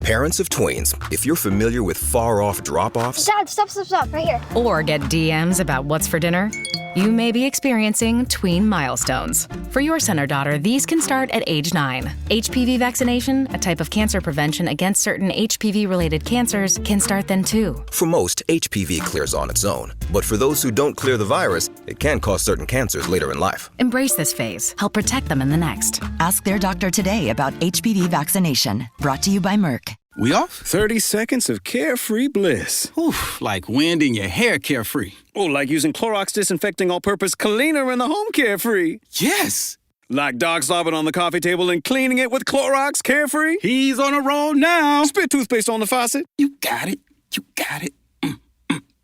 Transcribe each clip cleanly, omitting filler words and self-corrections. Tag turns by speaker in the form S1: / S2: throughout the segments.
S1: Parents of tweens, if you're familiar with far-off drop-offs...
S2: Dad, stop, right here.
S3: Or get DMs about what's for dinner, you may be experiencing tween milestones. For your son or daughter, these can start at age 9. HPV vaccination, a type of cancer prevention against certain HPV-related cancers, can start then too.
S1: For most, HPV clears on its own. But for those who don't clear the virus, it can cause certain cancers later in life.
S3: Embrace this phase. Help protect them in the next.
S4: Ask their doctor today about HPV vaccination. Brought to you by Merck.
S5: We off? 30 seconds of carefree bliss.
S6: Oof, like wind in your hair carefree.
S5: Oh, like using Clorox Disinfecting All-Purpose Cleaner in the home carefree.
S6: Yes.
S5: Like dog slobbing on the coffee table and cleaning it with Clorox Carefree.
S6: He's on a roll now.
S5: Spit toothpaste on the faucet.
S6: You got it. You got it.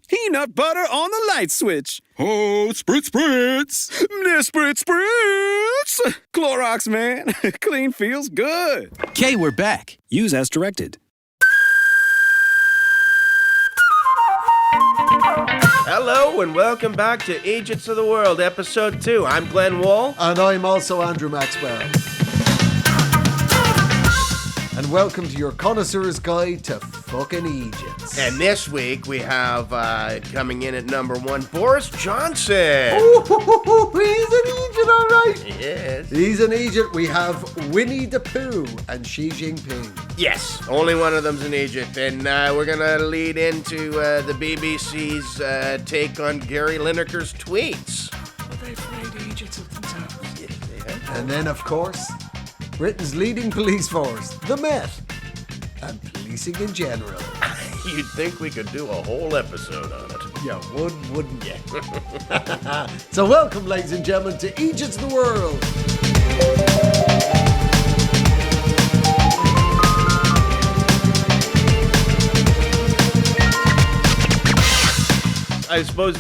S5: Peanut butter on the light switch.
S6: Oh, spritz, spritz.
S5: Spritz, spritz. Clorox, man. Clean feels good.
S6: Okay, we're back.
S5: Use as directed.
S7: Hello and welcome back to Eejits of the World, Episode 2. I'm Glenn Wall.
S8: And I'm also Andrew Maxwell. And welcome to your connoisseur's guide to fucking Eejits.
S7: And this week we have, coming in at number 1, Boris Johnson.
S8: Ooh, he's an Egypt, all right.
S7: He is.
S8: He's an Egypt. We have Winnie the Pooh and Xi Jinping.
S7: Yes, only one of them's in Egypt. And we're going to lead into the BBC's take on Gary Lineker's tweets.
S5: They've made Egypt of themselves.
S7: Yes, they have.
S8: And then, of course, Britain's leading police force, the Met, and policing in general.
S7: You'd think we could do a whole episode on it.
S8: You would, wouldn't you? So welcome, ladies and gentlemen, to Eejits of the World.
S7: I suppose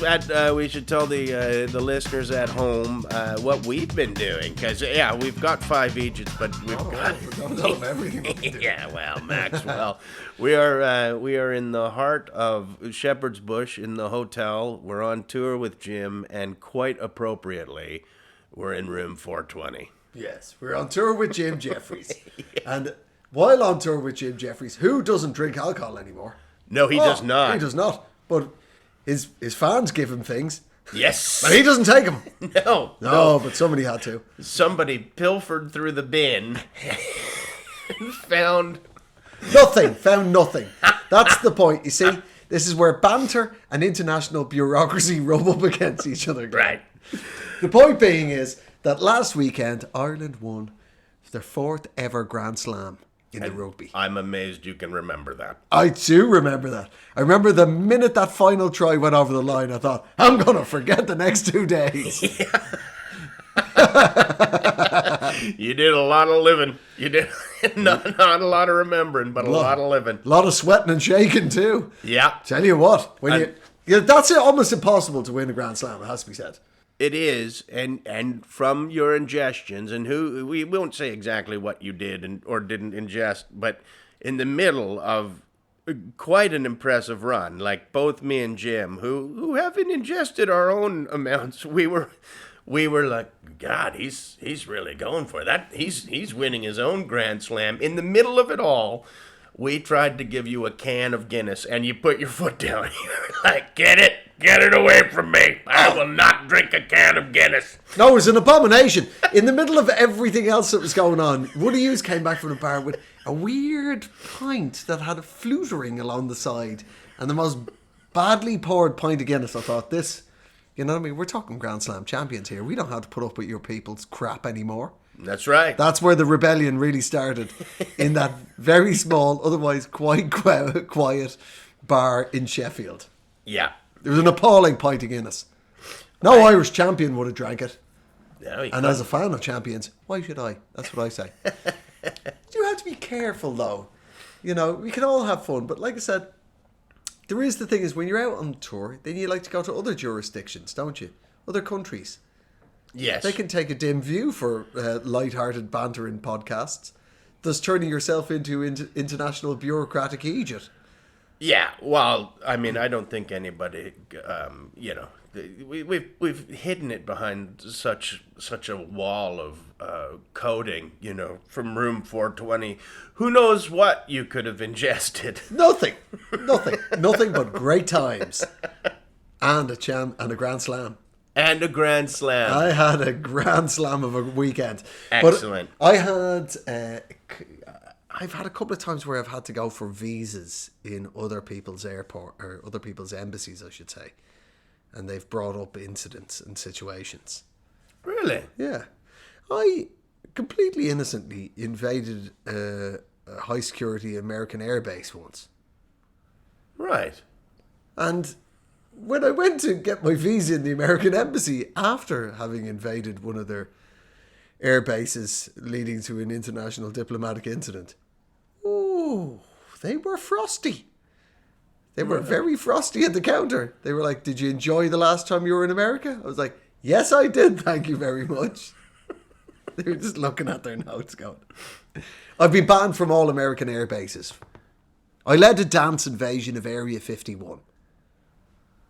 S7: we should tell the listeners at home what we've been doing, because we've got 5 Eejits, but we've
S8: Don't tell them everything.
S7: yeah, well, Maxwell, we are in the heart of Shepherd's Bush in the hotel. We're on tour with Jim, and quite appropriately, we're in room 420.
S8: Yes, we're on tour with Jim Jeffries, and while on tour with Jim Jeffries, who doesn't drink alcohol anymore?
S7: No, he does not.
S8: He does not. But his fans give him things.
S7: Yes.
S8: But he doesn't take them.
S7: No,
S8: but somebody had to.
S7: Somebody pilfered through the bin and found
S8: nothing. That's the point. You see, this is where banter and international bureaucracy rub up against each other.
S7: Right.
S8: The point being is that last weekend, Ireland won their 4th ever Grand Slam in the rugby.
S7: I'm amazed you can remember that.
S8: I do remember that. I remember the minute that final try went over the line, I thought, I'm going to forget the next 2 days.
S7: You did a lot of living. You did not a lot of remembering, but a lot of living.
S8: A lot of sweating and shaking too.
S7: Yeah.
S8: Tell you what, that's almost impossible to win a Grand Slam, it has to be said.
S7: It is, and from your ingestions, and we won't say exactly what you did or didn't ingest, but in the middle of quite an impressive run, like both me and Jim, who haven't ingested our own amounts, we were like, God, he's really going for that. He's winning his own Grand Slam. In the middle of it all, we tried to give you a can of Guinness, and you put your foot down. You were like, get it away from me. I will not drink a can of Guinness.
S8: No, it was an abomination. In the middle of everything else that was going on, one of you came back from the bar with a weird pint that had a flutering along the side, and the most badly poured pint of Guinness. I thought, this, you know what I mean? We're talking Grand Slam champions here. We don't have to put up with your people's crap anymore.
S7: That's right.
S8: That's where the rebellion really started, in that very small, otherwise quite quiet bar in Sheffield.
S7: Yeah.
S8: There was an appalling pint of Guinness. No Irish champion would have drank it.
S7: No,
S8: and as a fan of champions, why should I? That's what I say. You have to be careful, though. You know, we can all have fun, but like I said, there is the thing is when you're out on tour, then you like to go to other jurisdictions, don't you? Other countries.
S7: Yes.
S8: They can take a dim view for light-hearted banter in podcasts, thus turning yourself into international bureaucratic Egypt.
S7: Yeah, well, I mean, I don't think anybody, we've hidden it behind such a wall of coding, from room 420. Who knows what you could have ingested?
S8: Nothing but great times, and a grand slam.
S7: And a grand slam.
S8: I had a grand slam of a weekend.
S7: Excellent.
S8: But I had. I've had a couple of times where I've had to go for visas in other people's airport or other people's embassies, I should say, and they've brought up incidents and situations.
S7: Really?
S8: Yeah, I completely innocently invaded a high security American airbase once.
S7: Right.
S8: And when I went to get my visa in the American embassy after having invaded one of their air bases leading to an international diplomatic incident, they were frosty. They were very frosty at the counter. They were like, "Did you enjoy the last time you were in America?" I was like, "Yes, I did. Thank you very much." They were just looking at their notes going, "I've been banned from all American air bases. I led a dance invasion of Area 51.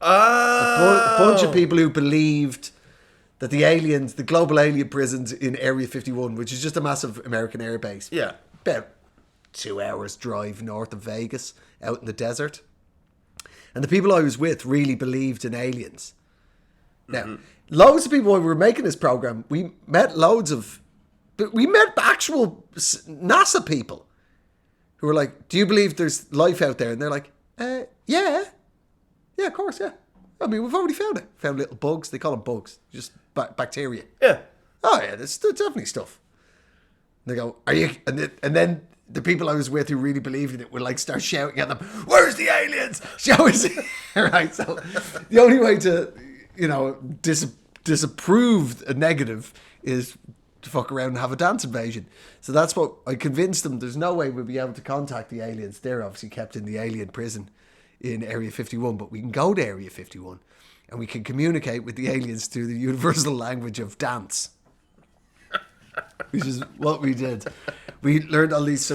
S8: A bunch of people who believed that the global alien prisons in Area 51, which is just a massive American air base.
S7: Yeah.
S8: About 2 hours drive north of Vegas, out in the desert. And the people I was with really believed in aliens. Now, loads of people, when we were making this program, we met actual NASA people who were like, "Do you believe there's life out there?" And they're like, yeah. Yeah, of course, yeah. I mean, we've already found it. Found little bugs. They call them bugs. Just bacteria.
S7: Yeah.
S8: Oh, yeah, there's definitely stuff. And they go, "Are you..." And then the people I was with who really believed in it would like start shouting at them, "Where's the aliens? Show us." Right, so the only way to, disapprove a negative is to fuck around and have a dance invasion. So that's what I convinced them. There's no way we'll be able to contact the aliens. They're obviously kept in the alien prison in Area 51, but we can go to Area 51 and we can communicate with the aliens through the universal language of dance, which is what we did. We learned all these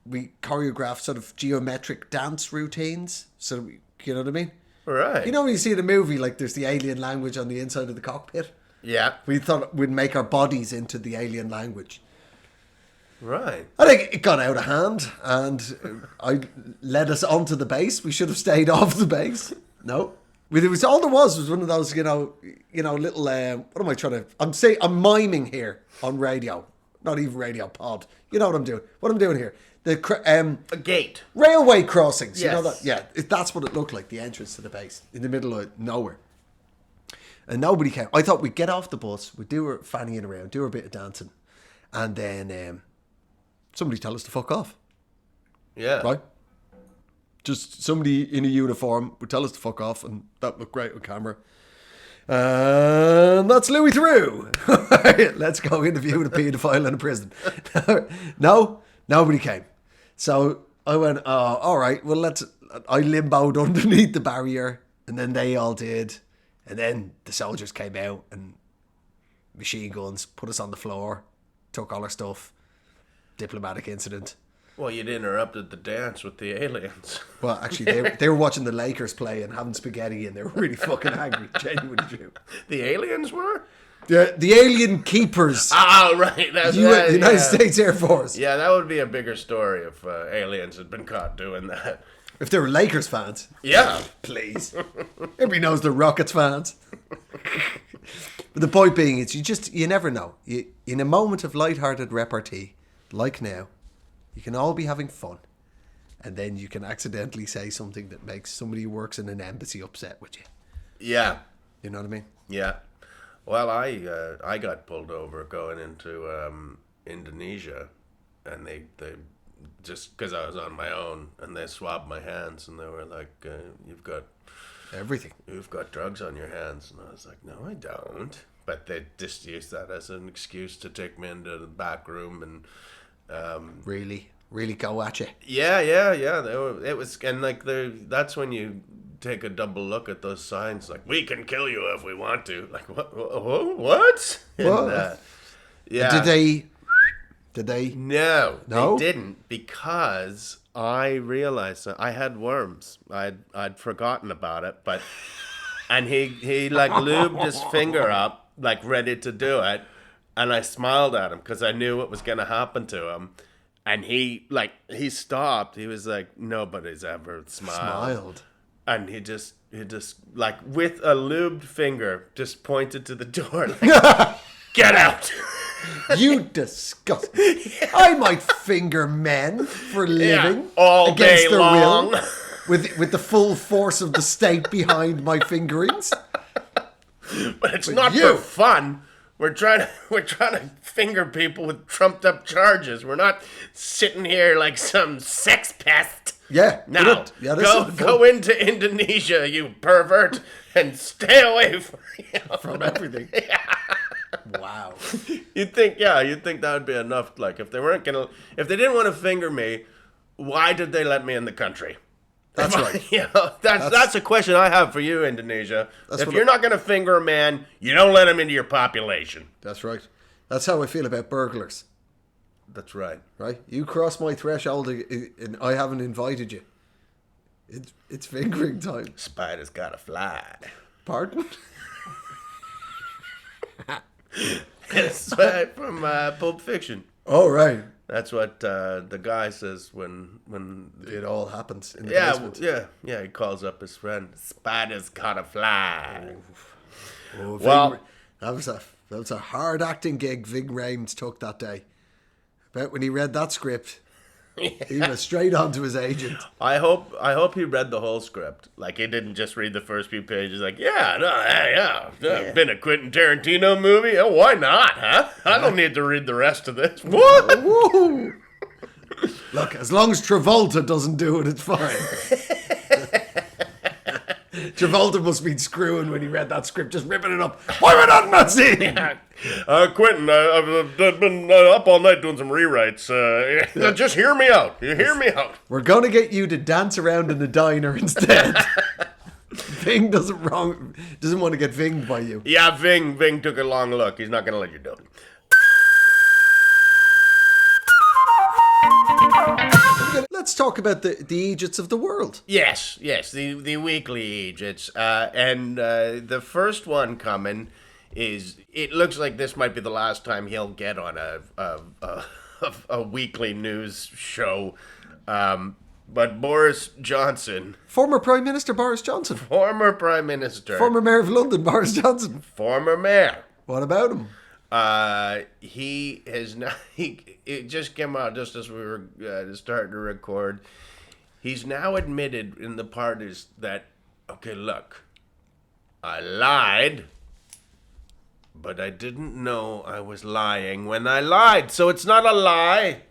S8: we choreographed sort of geometric dance routines. So, you know what I mean?
S7: Right.
S8: You know when you see in a movie, like there's the alien language on the inside of the cockpit?
S7: Yeah.
S8: We thought we'd make our bodies into the alien language.
S7: Right.
S8: I think it got out of hand, and I led us onto the base. We should have stayed off the base. No, it was all there was one of those, little. What am I trying to? I'm miming here on radio, not even radio pod. You know what I'm doing? What I'm doing here?
S7: A gate.
S8: Railway crossings.
S7: Yes.
S8: You know that? Yeah, that's what it looked like. The entrance to the base in the middle of nowhere, and nobody came. I thought we'd get off the bus, we'd do our fannying around, do our bit of dancing, and then. Somebody tell us to fuck off.
S7: Yeah.
S8: Right? Just somebody in a uniform would tell us to fuck off, and that looked great on camera. And that's Louis Theroux. Let's go interview a paedophile in a prison. No, nobody came. So I went, all right, well, I limboed underneath the barrier, and then they all did. And then the soldiers came out and machine guns, put us on the floor, took all our stuff. Diplomatic incident.
S7: Well, you'd interrupted the dance with the aliens.
S8: Well, actually, they were watching the Lakers play and having spaghetti, and they were really fucking angry. Genuinely true.
S7: The aliens were?
S8: The alien keepers.
S7: Oh, right. That's
S8: United States Air Force.
S7: Yeah, that would be a bigger story if aliens had been caught doing that.
S8: If they were Lakers fans.
S7: Yeah.
S8: Please. Everybody knows they're Rockets fans. But the point being is you never know. In a moment of lighthearted repartee, like now, you can all be having fun, and then you can accidentally say something that makes somebody who works in an embassy upset with you.
S7: Yeah.
S8: You know what I mean?
S7: Yeah. Well, I got pulled over going into Indonesia, and they just because I was on my own, and they swabbed my hands, and they were like, "You've got
S8: everything.
S7: You've got drugs on your hands," and I was like, "No, I don't." But they just used that as an excuse to take me into the back room and.
S8: Really go at you.
S7: Yeah. It was, and like that's when you take a double look at those signs, like "We can kill you if we want to." Like what? What? And, yeah. Did they? No, they didn't, because I realized that I had worms. I'd forgotten about it, but And he like lubed his finger up, like ready to do it. And I smiled at him because I knew what was going to happen to him. And he stopped. He was like, nobody's ever smiled. And he just like with a lubed finger just pointed to the door like, get out.
S8: You disgust. I might finger men for a living
S7: all
S8: against
S7: day
S8: their
S7: long.
S8: will, with the full force of the state behind my fingerings.
S7: But it's not for fun. We're trying to finger people with trumped up charges. We're not sitting here like some sex pest.
S8: Yeah.
S7: Now, go into Indonesia, you pervert, and stay away
S8: from everything.
S7: Yeah.
S8: Wow.
S7: You'd think that would be enough. Like if they didn't want to finger me, why did they let me in the country?
S8: That's right.
S7: That's a question I have for you, Indonesia. If you're not going to finger a man, you don't let him into your population.
S8: That's right. That's how I feel about burglars.
S7: That's right.
S8: Right? You cross my threshold and I haven't invited you. It's fingering time.
S7: Spider's gotta fly.
S8: Pardon?
S7: It's from Pulp Fiction.
S8: Oh, right.
S7: That's what the guy says when
S8: it all happens in the basement.
S7: Yeah. He calls up his friend. Spider's gotta fly.
S8: Oh,
S7: well,
S8: that was a hard acting gig Ving Rhames took that day. But when he read that script, he went straight on to his agent.
S7: I hope he read the whole script. Like he didn't just read the first few pages. Like, been a Quentin Tarantino movie. Oh, why not? Huh? I don't need to read the rest of this. What?
S8: Woo. Look, as long as Travolta doesn't do it, it's fine. Travolta must be screwing when he read that script, just ripping it up. Why am I not in that scene?
S7: Quentin, I've been up all night doing some rewrites. Just hear me out. You hear me out.
S8: We're going to get you to dance around in the diner instead. Ving doesn't want to get vinged by you.
S7: Yeah, Ving took a long look. He's not going to let you do it.
S8: Let's talk about the Eejits of the world.
S7: Yes, the weekly Eejits. And the first one coming is, it looks like this might be the last time he'll get on a weekly news show. But Boris Johnson.
S8: Former Prime Minister Boris Johnson.
S7: Former Prime Minister.
S8: Former Mayor of London Boris Johnson.
S7: Former Mayor.
S8: What about him?
S7: He has now. It just came out just as we were starting to record. He's now admitted in the parties that, okay, look, I lied, but I didn't know I was lying when I lied. So it's not a lie.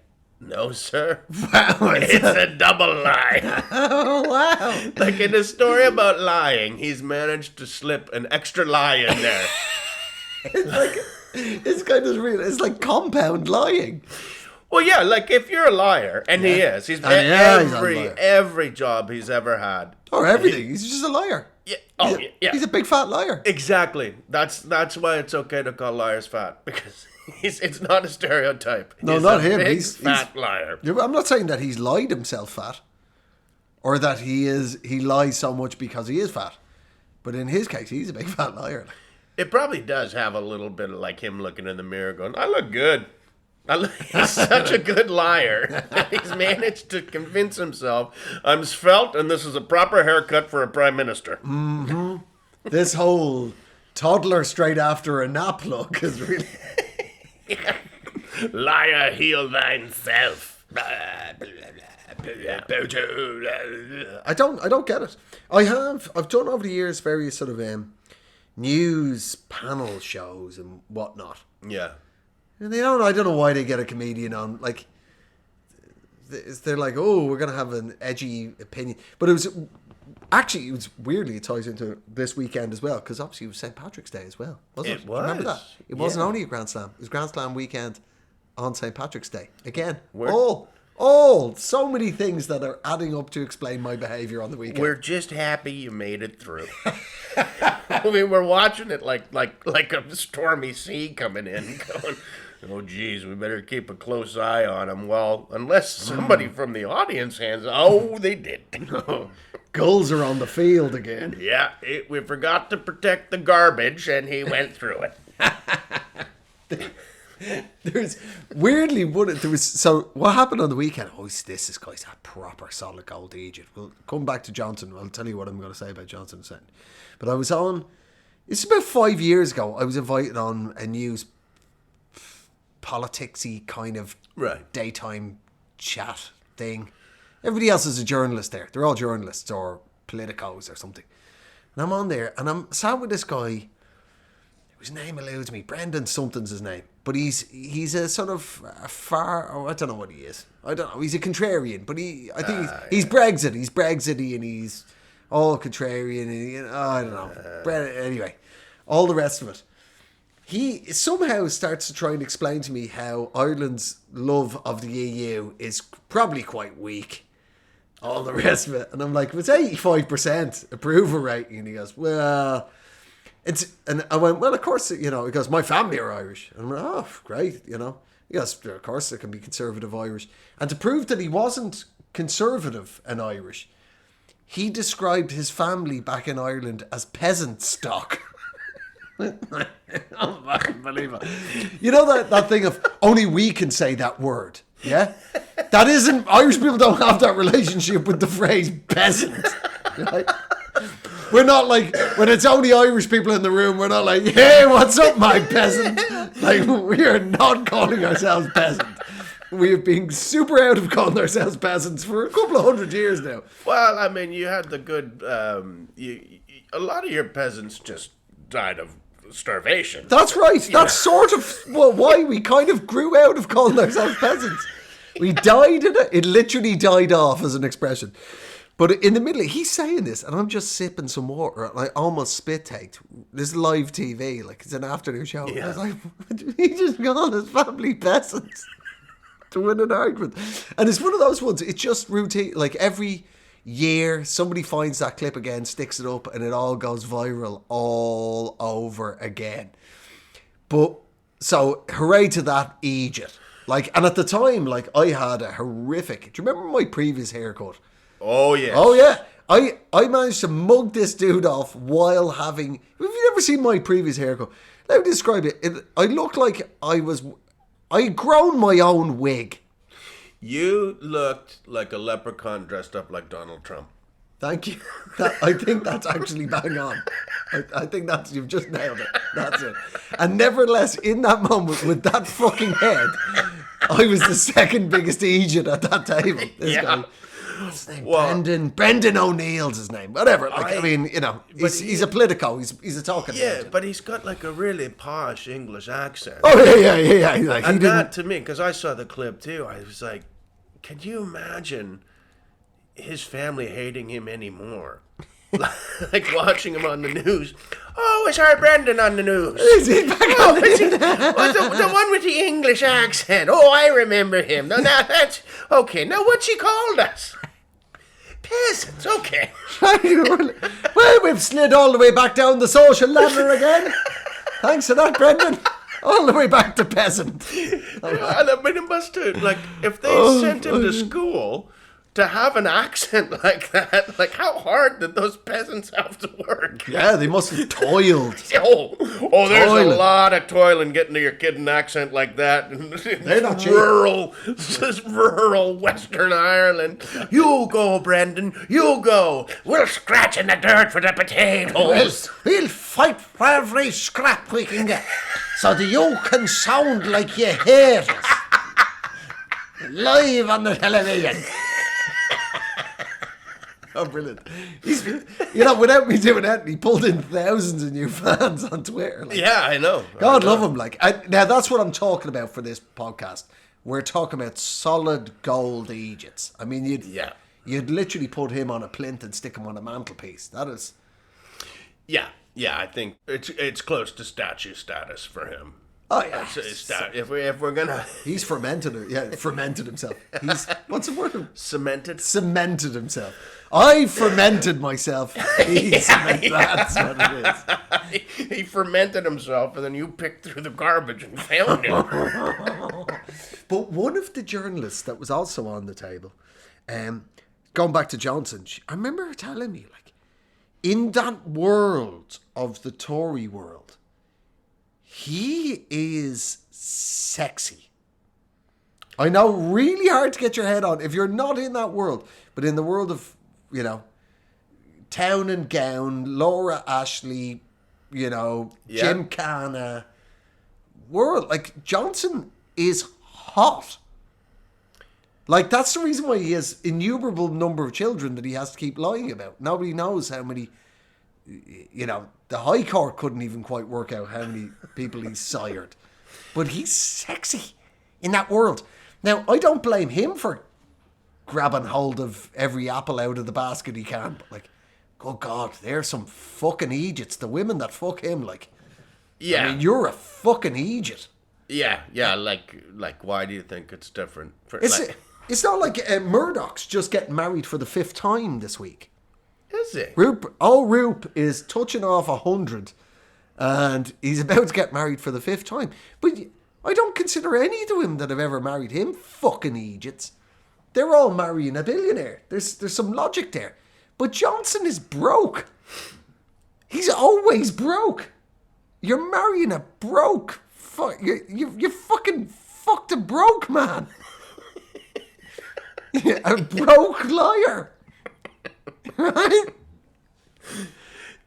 S7: No, sir.
S8: Wow.
S7: It's a double lie.
S8: Oh, wow.
S7: Like in a story about lying, he's managed to slip an extra lie in there.
S8: It's like compound lying.
S7: Well, yeah, like if you're a liar, and he is, he's every job he's ever had,
S8: or everything. He's just a liar.
S7: Yeah,
S8: He's a big fat liar.
S7: Exactly. That's why it's okay to call liars fat, because it's not a stereotype.
S8: No,
S7: he's
S8: not
S7: a
S8: him.
S7: Big
S8: He's
S7: fat liar.
S8: I'm not saying that he's lied himself fat, or that he lies so much because he is fat. But in his case, he's a big fat liar.
S7: It probably does have a little bit of like him looking in the mirror going, I look good. He's such a good liar. He's managed to convince himself I'm svelte and this is a proper haircut for a prime minister.
S8: Mm-hmm. This whole toddler straight after a nap look is really...
S7: Liar, heal thyself.
S8: I don't get it. I've done over the years various sort of news panel shows and whatnot.
S7: Yeah.
S8: And I don't know why they get a comedian on. Like, they're like, oh, we're going to have an edgy opinion. But it was weirdly, it ties into this weekend as well, because obviously it was St. Patrick's Day as well, wasn't it?
S7: It was.
S8: Remember that? It wasn't only a Grand Slam. It was Grand Slam weekend on St. Patrick's Day. Again, so many things that are adding up to explain my behaviour on the weekend.
S7: We're just happy you made it through. We were watching it like a stormy sea coming in, going, oh, geez, we better keep a close eye on him. Well, unless somebody from the audience hands, they did.
S8: Gulls are on the field again.
S7: Yeah, we forgot to protect the garbage, and he went through it.
S8: There's weirdly so what happened on the weekend? Oh, this is guys a proper solid gold Egypt. We'll come back to Johnson. I'll tell you what I'm going to say about Johnson in a second. But I was on. It's about 5 years ago. I was invited on a news politicsy kind of daytime chat thing. Everybody else is a journalist there. They're all journalists or politicos or something. And I'm on there and I'm sat with this guy. His name eludes me. Brendan something's his name. But he's a sort of I don't know what he is. I don't know. He's a contrarian. But I think he's Brexit. He's Brexity and he's all contrarian. And I don't know. Anyway, all the rest of it. He somehow starts to try and explain to me how Ireland's love of the EU is probably quite weak. All the rest of it. And I'm like, it's 85% approval rating. And he goes, well... And I went, well, of course, he goes, my family are Irish. And I'm like, oh, great, He goes, of course, there can be conservative Irish. And to prove that he wasn't conservative and Irish, he described his family back in Ireland as peasant stock. Unbelievable. You know that thing of only we can say that word, yeah? That isn't, Irish people don't have that relationship with the phrase peasant, right? We're not like, when it's only Irish people in the room, we're not like, hey, what's up, my peasant? Like, we are not calling ourselves peasant. We have been super out of calling ourselves peasants for a couple of 100 years now.
S7: Well, I mean, you had the good, a lot of your peasants just died of starvation.
S8: That's right. That's sort of why we kind of grew out of calling ourselves peasants. We died in it. It literally died off as an expression. But in the middle, he's saying this, and I'm just sipping some water, and I almost spit taked. This is live TV, like it's an afternoon show. Yeah. I was like, he just called his family peasants to win an argument. And it's one of those ones, it's just routine. Like every year, somebody finds that clip again, sticks it up, and it all goes viral all over again. But, so, hooray to that Egypt. Like, and at the time, like, I had a horrific, do you remember my previous haircut?
S7: Oh, yes.
S8: Oh, yeah. I managed to mug this dude off while having... Have you ever seen my previous haircut? Let me describe it. I looked like I'd grown my own wig.
S7: You looked like a leprechaun dressed up like Donald Trump.
S8: Thank you. I think that's actually bang on. I think you've just nailed it. That's it. And nevertheless, in that moment, with that fucking head, I was the second biggest Egypt at that table. This guy. What's his name? Well, Brendan O'Neill's his name. Whatever. Like, I mean, he's a politico. He's a talking.
S7: Yeah, but he's got like a really posh English accent.
S8: Oh yeah. Like,
S7: and that to me, because I saw the clip too, I was like, can you imagine his family hating him anymore? Like watching him on the news. Oh, it's our Brendan on the news.
S8: Is he back on
S7: the one with the English accent. Oh, I remember him. No, now that's okay. Now what's he called us? Peasants. Okay.
S8: Well, we've slid all the way back down the social ladder again. Thanks for that, Brendan. All the way back to peasant.
S7: I mean, it must have, like, if they sent him to school to have an accent like that, like, how hard did those peasants have to work?
S8: Yeah, they must have toiled.
S7: There's a lot of toiling getting to your kid an accent like that.
S8: They're not
S7: rural Western Ireland. You go, Brendan, you go. We'll scratch in the dirt for the potatoes.
S8: We'll fight for every scrap we can get so that you can sound like you hear us. Live on the television. Oh, brilliant. Without me doing that, he pulled in thousands of new fans on Twitter. Like,
S7: yeah, I know.
S8: God love him. Like, now that's what I'm talking about for this podcast. We're talking about solid gold Egypts. I mean, you'd literally put him on a plinth and stick him on a mantelpiece. That is...
S7: Yeah, I think it's close to statue status for him.
S8: Oh yeah,
S7: if we're gonna,
S8: he's fermented himself. He's what's the word?
S7: Cemented
S8: himself. I fermented myself. That's what it
S7: is. He fermented himself, and then you picked through the garbage and found him.
S8: But one of the journalists that was also on the table, going back to Johnson, I remember her telling me, like, in that world of the Tory world, he is sexy. I know, really hard to get your head on if you're not in that world, but in the world of, you know, Town and Gown, Laura Ashley, you know, Jim Cana world, like, Johnson is hot. Like, that's the reason why he has innumerable number of children that he has to keep lying about. Nobody knows how many, you know, the High Court couldn't even quite work out how many people he's sired. But he's sexy in that world. Now, I don't blame him for grabbing hold of every apple out of the basket he can. But, like, oh God, there's some fucking Eejits. The women that fuck him, like,
S7: Yeah.
S8: I mean, you're a fucking Eejit.
S7: Yeah. Like, why do you think it's different?
S8: It's not like Murdoch's just getting married for the 5th time this week.
S7: Is it?
S8: Roop is touching off 100, and he's about to get married for the 5th time. But I don't consider any of the women that have ever married him fucking Eejits. They're all marrying a billionaire. There's some logic there. But Johnson is broke. He's always broke. You're marrying a broke. You fucking fucked a broke man. A broke liar. Right?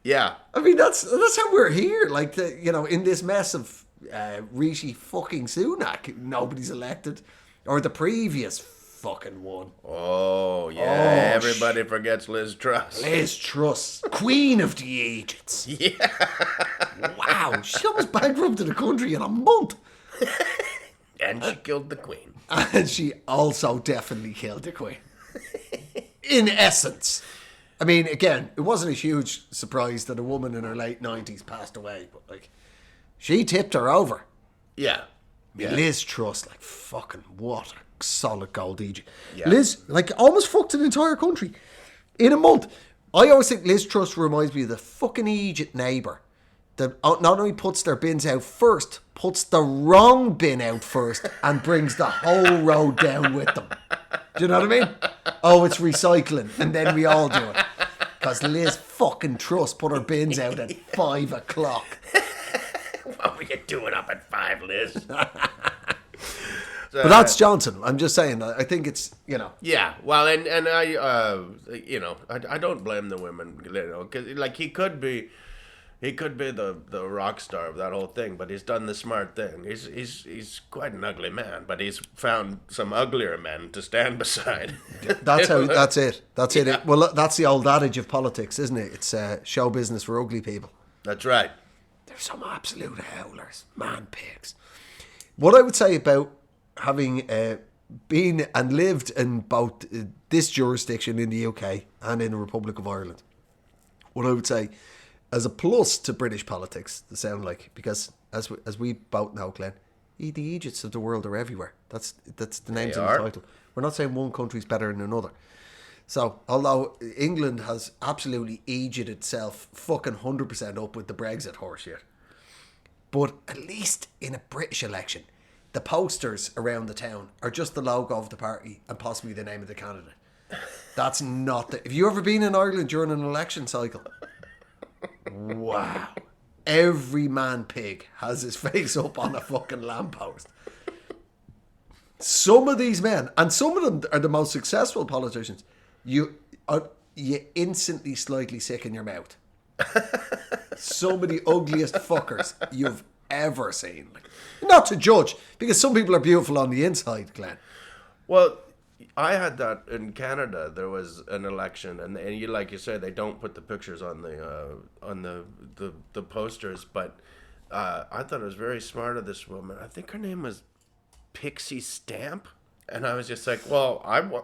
S7: Yeah.
S8: I mean, that's how we're here. Like, you know, in this mess of Rishi fucking Sunak, nobody's elected. Or the previous fucking one.
S7: Oh, yeah. Everybody forgets Liz Truss.
S8: Liz Truss, Queen of the Eejits.
S7: Yeah.
S8: Wow, she almost bankrupted the country in a month.
S7: And she killed the Queen.
S8: And she also definitely killed the Queen. In essence. I mean, again, it wasn't a huge surprise that a woman in her late 90s passed away, but, like, she tipped her over.
S7: Yeah.
S8: Liz Truss, like, fucking what a solid gold Egypt.
S7: Yeah.
S8: Liz, like, almost fucked an entire country in a month. I always think Liz Truss reminds me of the fucking Egypt neighbour that not only puts their bins out first, puts the wrong bin out first and brings the whole road down with them. Do you know what I mean? Oh, it's recycling. And then we all do it. Because Liz fucking Truss put her bins out at 5 o'clock.
S7: What were you doing up at 5, Liz?
S8: But that's Johnson. I'm just saying. I think it's, you know.
S7: Yeah, well, and I, you know, I don't blame the women, you know, because, like, he could be the rock star of that whole thing, but he's done the smart thing. He's quite an ugly man, but he's found some uglier men to stand beside.
S8: That's it. Yeah. Well, that's the old adage of politics, isn't it? It's show business for ugly people.
S7: That's right.
S8: There's some absolute howlers, man pigs. What I would say about having been and lived in both this jurisdiction in the UK and in the Republic of Ireland, what I would say as a plus to British politics, to sound like, because as we both know, Glenn, the Eejits of the world are everywhere. That's the names in the title. We're not saying one country's better than another. So, although England has absolutely Eejit itself fucking 100% up with the Brexit horseshit, but at least in a British election, the posters around the town are just the logo of the party and possibly the name of the candidate. That's not the... Have you ever been in Ireland during an election cycle? Wow. Every man pig has his face up on a fucking lamppost. Some of these men, and some of them are the most successful politicians, you instantly slightly sick in your mouth. Some of the ugliest fuckers you've ever seen. Not to judge, because some people are beautiful on the inside, Glenn.
S7: Well, I had that in Canada. There was an election, and you, like you said, they don't put the pictures on the posters. But I thought it was very smart of this woman. I think her name was Pixie Stamp, and I was just like, well,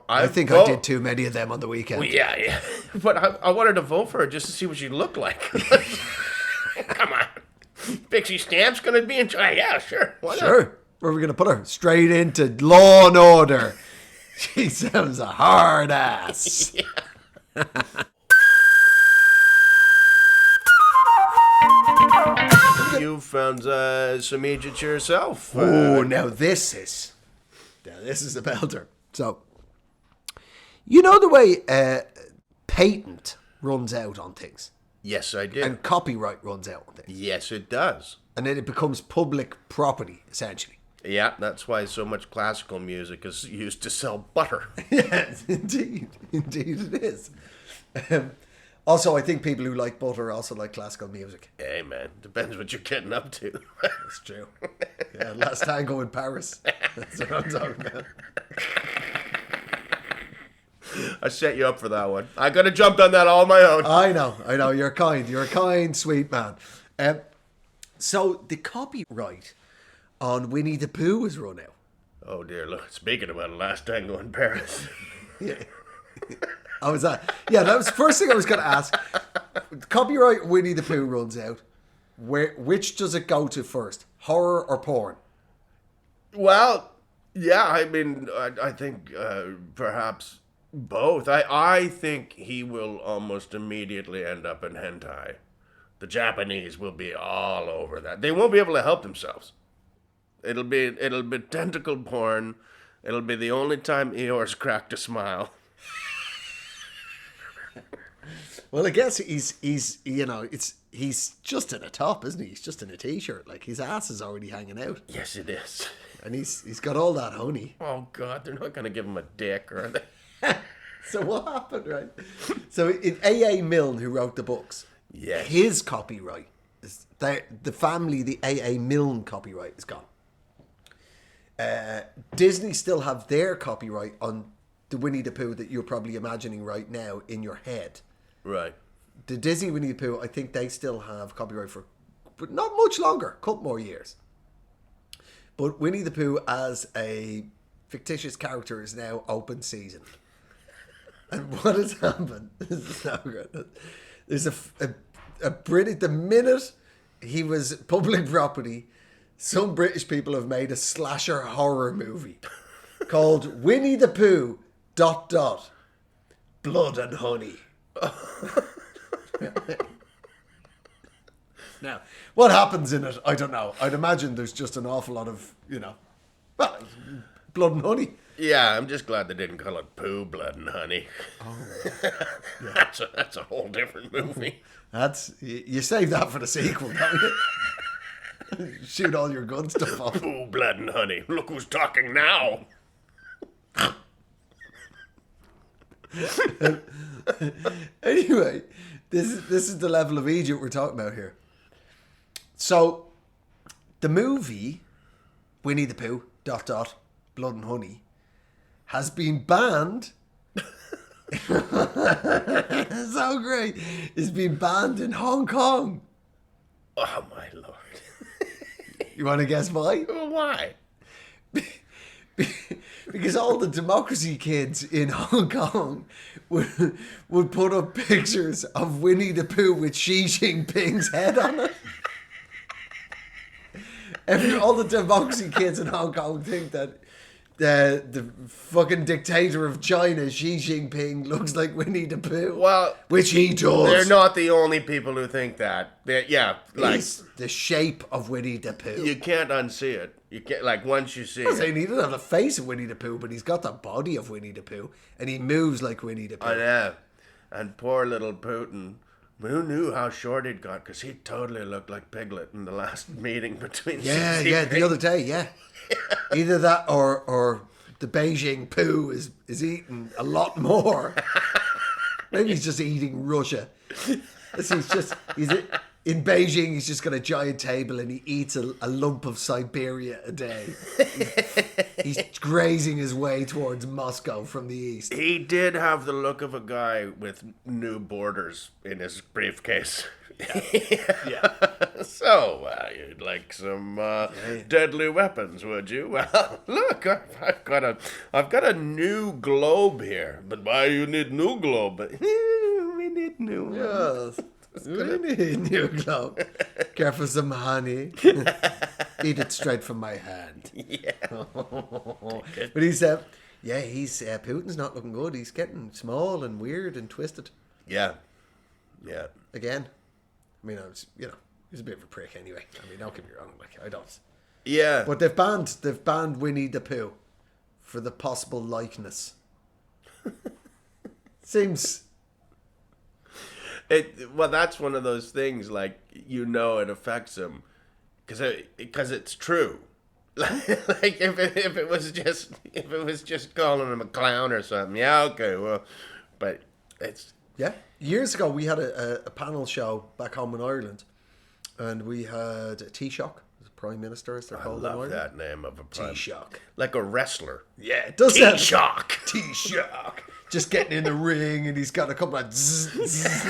S7: I
S8: think I did too many of them on the weekend.
S7: Well, yeah. But I wanted to vote for her just to see what she looked like. Come on. Pixie Stamp's going to be in charge. Yeah, sure. Why not?
S8: Sure. Where are we going to put her? Straight into Law and Order. She sounds a hard ass.
S7: Yeah. You found some Eejits yourself.
S8: Oh, now this is a belter. So, You know the way patent runs out on things?
S7: Yes, I did.
S8: And copyright runs out on things.
S7: Yes, it does.
S8: And then it becomes public property, essentially.
S7: Yeah, that's why so much classical music is used to sell butter.
S8: Yes, indeed. Indeed it is. Also, I think people who like butter also like classical music.
S7: Hey, man, depends what you're getting up to.
S8: That's true. Yeah, last tango in Paris. That's what I'm talking about.
S7: I set you up for that one. I could have jumped on that all on my own.
S8: I know. You're kind. You're a kind, sweet man. So the copyright on Winnie the Pooh is run out.
S7: Oh, dear. Look, speaking about last tango in Paris.
S8: Yeah. How was that? Yeah, that was the first thing I was going to ask. Copyright Winnie the Pooh runs out. Which does it go to first? Horror or porn?
S7: Well, yeah, I mean, I think perhaps both. I think he will almost immediately end up in hentai. The Japanese will be all over that. They won't be able to help themselves. It'll be tentacle porn. It'll be the only time Eeyore's cracked a smile.
S8: Well, I guess he's just in a top, isn't he? He's just in a t-shirt. Like, his ass is already hanging out.
S7: Yes, it is.
S8: And he's got all that honey.
S7: Oh, God, they're not going to give him a dick, are they?
S8: So what happened, right? So A.A. Milne, who wrote the books,
S7: Yes.
S8: his copyright, the family, the A.A. Milne copyright is gone. Disney still have their copyright on the Winnie the Pooh that you're probably imagining right now in your head.
S7: Right.
S8: The Disney Winnie the Pooh, I think they still have copyright for, but not much longer, a couple more years. But Winnie the Pooh as a fictitious character is now open season. And what has happened? This is so good. There's a British, the minute he was public property, some British people have made a slasher horror movie called Winnie the Pooh ... Blood and Honey. Now, what happens in it, I don't know. I'd imagine there's just an awful lot of, well, blood and honey.
S7: Yeah, I'm just glad they didn't call it Pooh, Blood and Honey. Oh, yeah. That's a whole different movie.
S8: You save that for the sequel, don't you? Shoot all your gun stuff off.
S7: Pooh, Blood and Honey. Look who's talking now.
S8: Anyway, this is the level of Egypt we're talking about here. So, the movie Winnie the Pooh ... Blood and Honey has been banned. So great! It's been banned in Hong Kong.
S7: Oh my lord!
S8: You want to guess why?
S7: Why?
S8: Because all the democracy kids in Hong Kong would put up pictures of Winnie the Pooh with Xi Jinping's head on it. All the democracy kids in Hong Kong think that the fucking dictator of China, Xi Jinping, looks like Winnie the Pooh.
S7: Well,
S8: which he does.
S7: They're not the only people who think that.
S8: He's the shape of Winnie the Pooh.
S7: You can't unsee it. You can't, once you see
S8: I'm saying
S7: it.
S8: he doesn't have the face of Winnie the Pooh, but he's got the body of Winnie the Pooh, and he moves like Winnie the Pooh.
S7: I know. And poor little Putin. Who knew how short he'd got? Because he totally looked like Piglet in the last meeting between.
S8: Yeah, the other day, yeah. Either that or the Beijing Pooh is eating a lot more. Maybe he's just eating Russia. In Beijing, he's just got a giant table and he eats a lump of Siberia a day. He's grazing his way towards Moscow from the east.
S7: He did have the look of a guy with new borders in his briefcase. Yeah. So, you'd like some deadly weapons, would you? Well, look, I've got a new globe here. But why you need new globe? We need new ones.
S8: Yes. We need new globe. Careful some honey. Eat it straight from my hand.
S7: Yeah.
S8: But he's Putin's not looking good. He's getting small and weird and twisted.
S7: Yeah.
S8: Again. I mean, he's a bit of a prick anyway. I mean, don't get me wrong. I don't.
S7: Yeah.
S8: But they've banned Winnie the Pooh for the possible likeness. Seems...
S7: Well, that's one of those things, like, it affects him because it's true. Like if it was just calling him a clown or something, yeah, okay, well, but it's...
S8: Yeah. Years ago, we had a panel show back home in Ireland, and we had Taoiseach, the Prime Minister, as they're called in
S7: I love
S8: Ireland.
S7: that name of a prime.
S8: Taoiseach.
S7: Like a wrestler.
S8: Yeah, it does sound...
S7: Taoiseach.
S8: Taoiseach. Just getting in the ring, and he's got a couple of... zzz.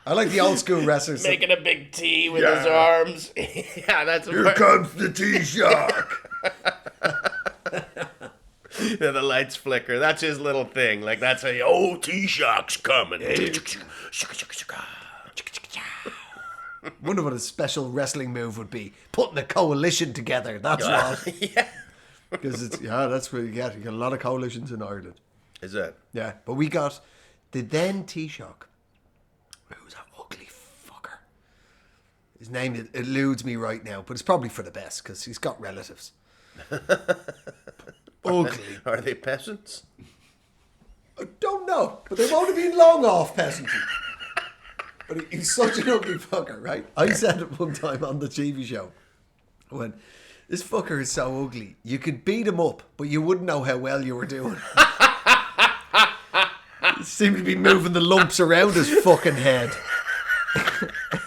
S8: I like the old school wrestlers.
S7: Making a big T with his arms. Yeah, that's...
S8: Here comes the Taoiseach.
S7: Yeah, the lights flicker. That's his little thing. Like, that's how Taoiseach's coming.
S8: Wonder what his special wrestling move would be. Putting a coalition together. That's what.
S7: Yeah.
S8: Because that's what you get. You get a lot of coalitions in Ireland.
S7: Is it?
S8: Yeah. But we got the then Taoiseach, who's an ugly fucker. His name eludes me right now, but it's probably for the best because he's got relatives. Ugly.
S7: Are they peasants?
S8: I don't know, but they won't have been long off peasantry. But he's such an ugly fucker, right? I said it one time on the TV show when this fucker is so ugly, you could beat him up, but you wouldn't know how well you were doing. He seemed to be moving the lumps around his fucking head.